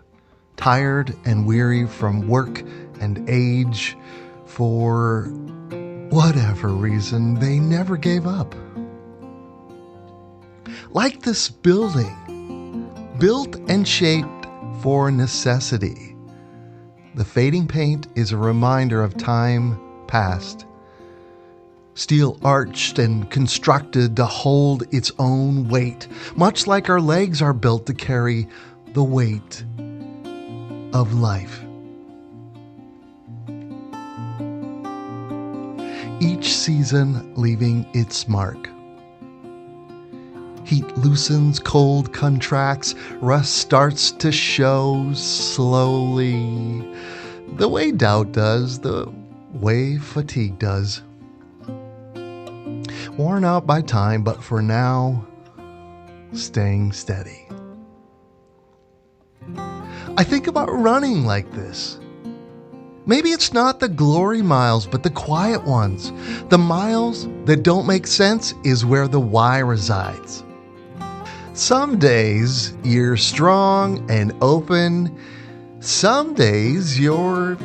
tired and weary from work and age. For whatever reason, they never gave up. Like this building, built and shaped for necessity. The fading paint is a reminder of time past. Steel arched and constructed to hold its own weight, much like our legs are built to carry the weight of life. Each season leaving its mark. Heat loosens, cold contracts, rust starts to show slowly. The way doubt does, the way fatigue does. Worn out by time, but for now, staying steady. I think about running like this. Maybe it's not the glory miles, but the quiet ones. The miles that don't make sense is where the why resides. Some days you're strong and open. Some days you're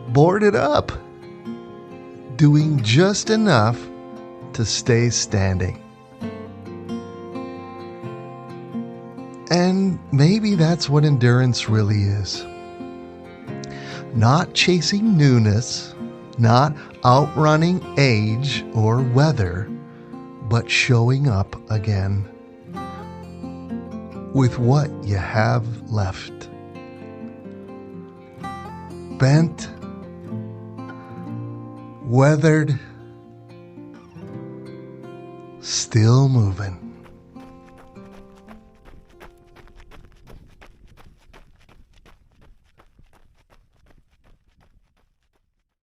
boarded up, doing just enough to stay standing. And maybe that's what endurance really is. Not chasing newness, not outrunning age or weather, but showing up again with what you have left. Bent, weathered, still moving.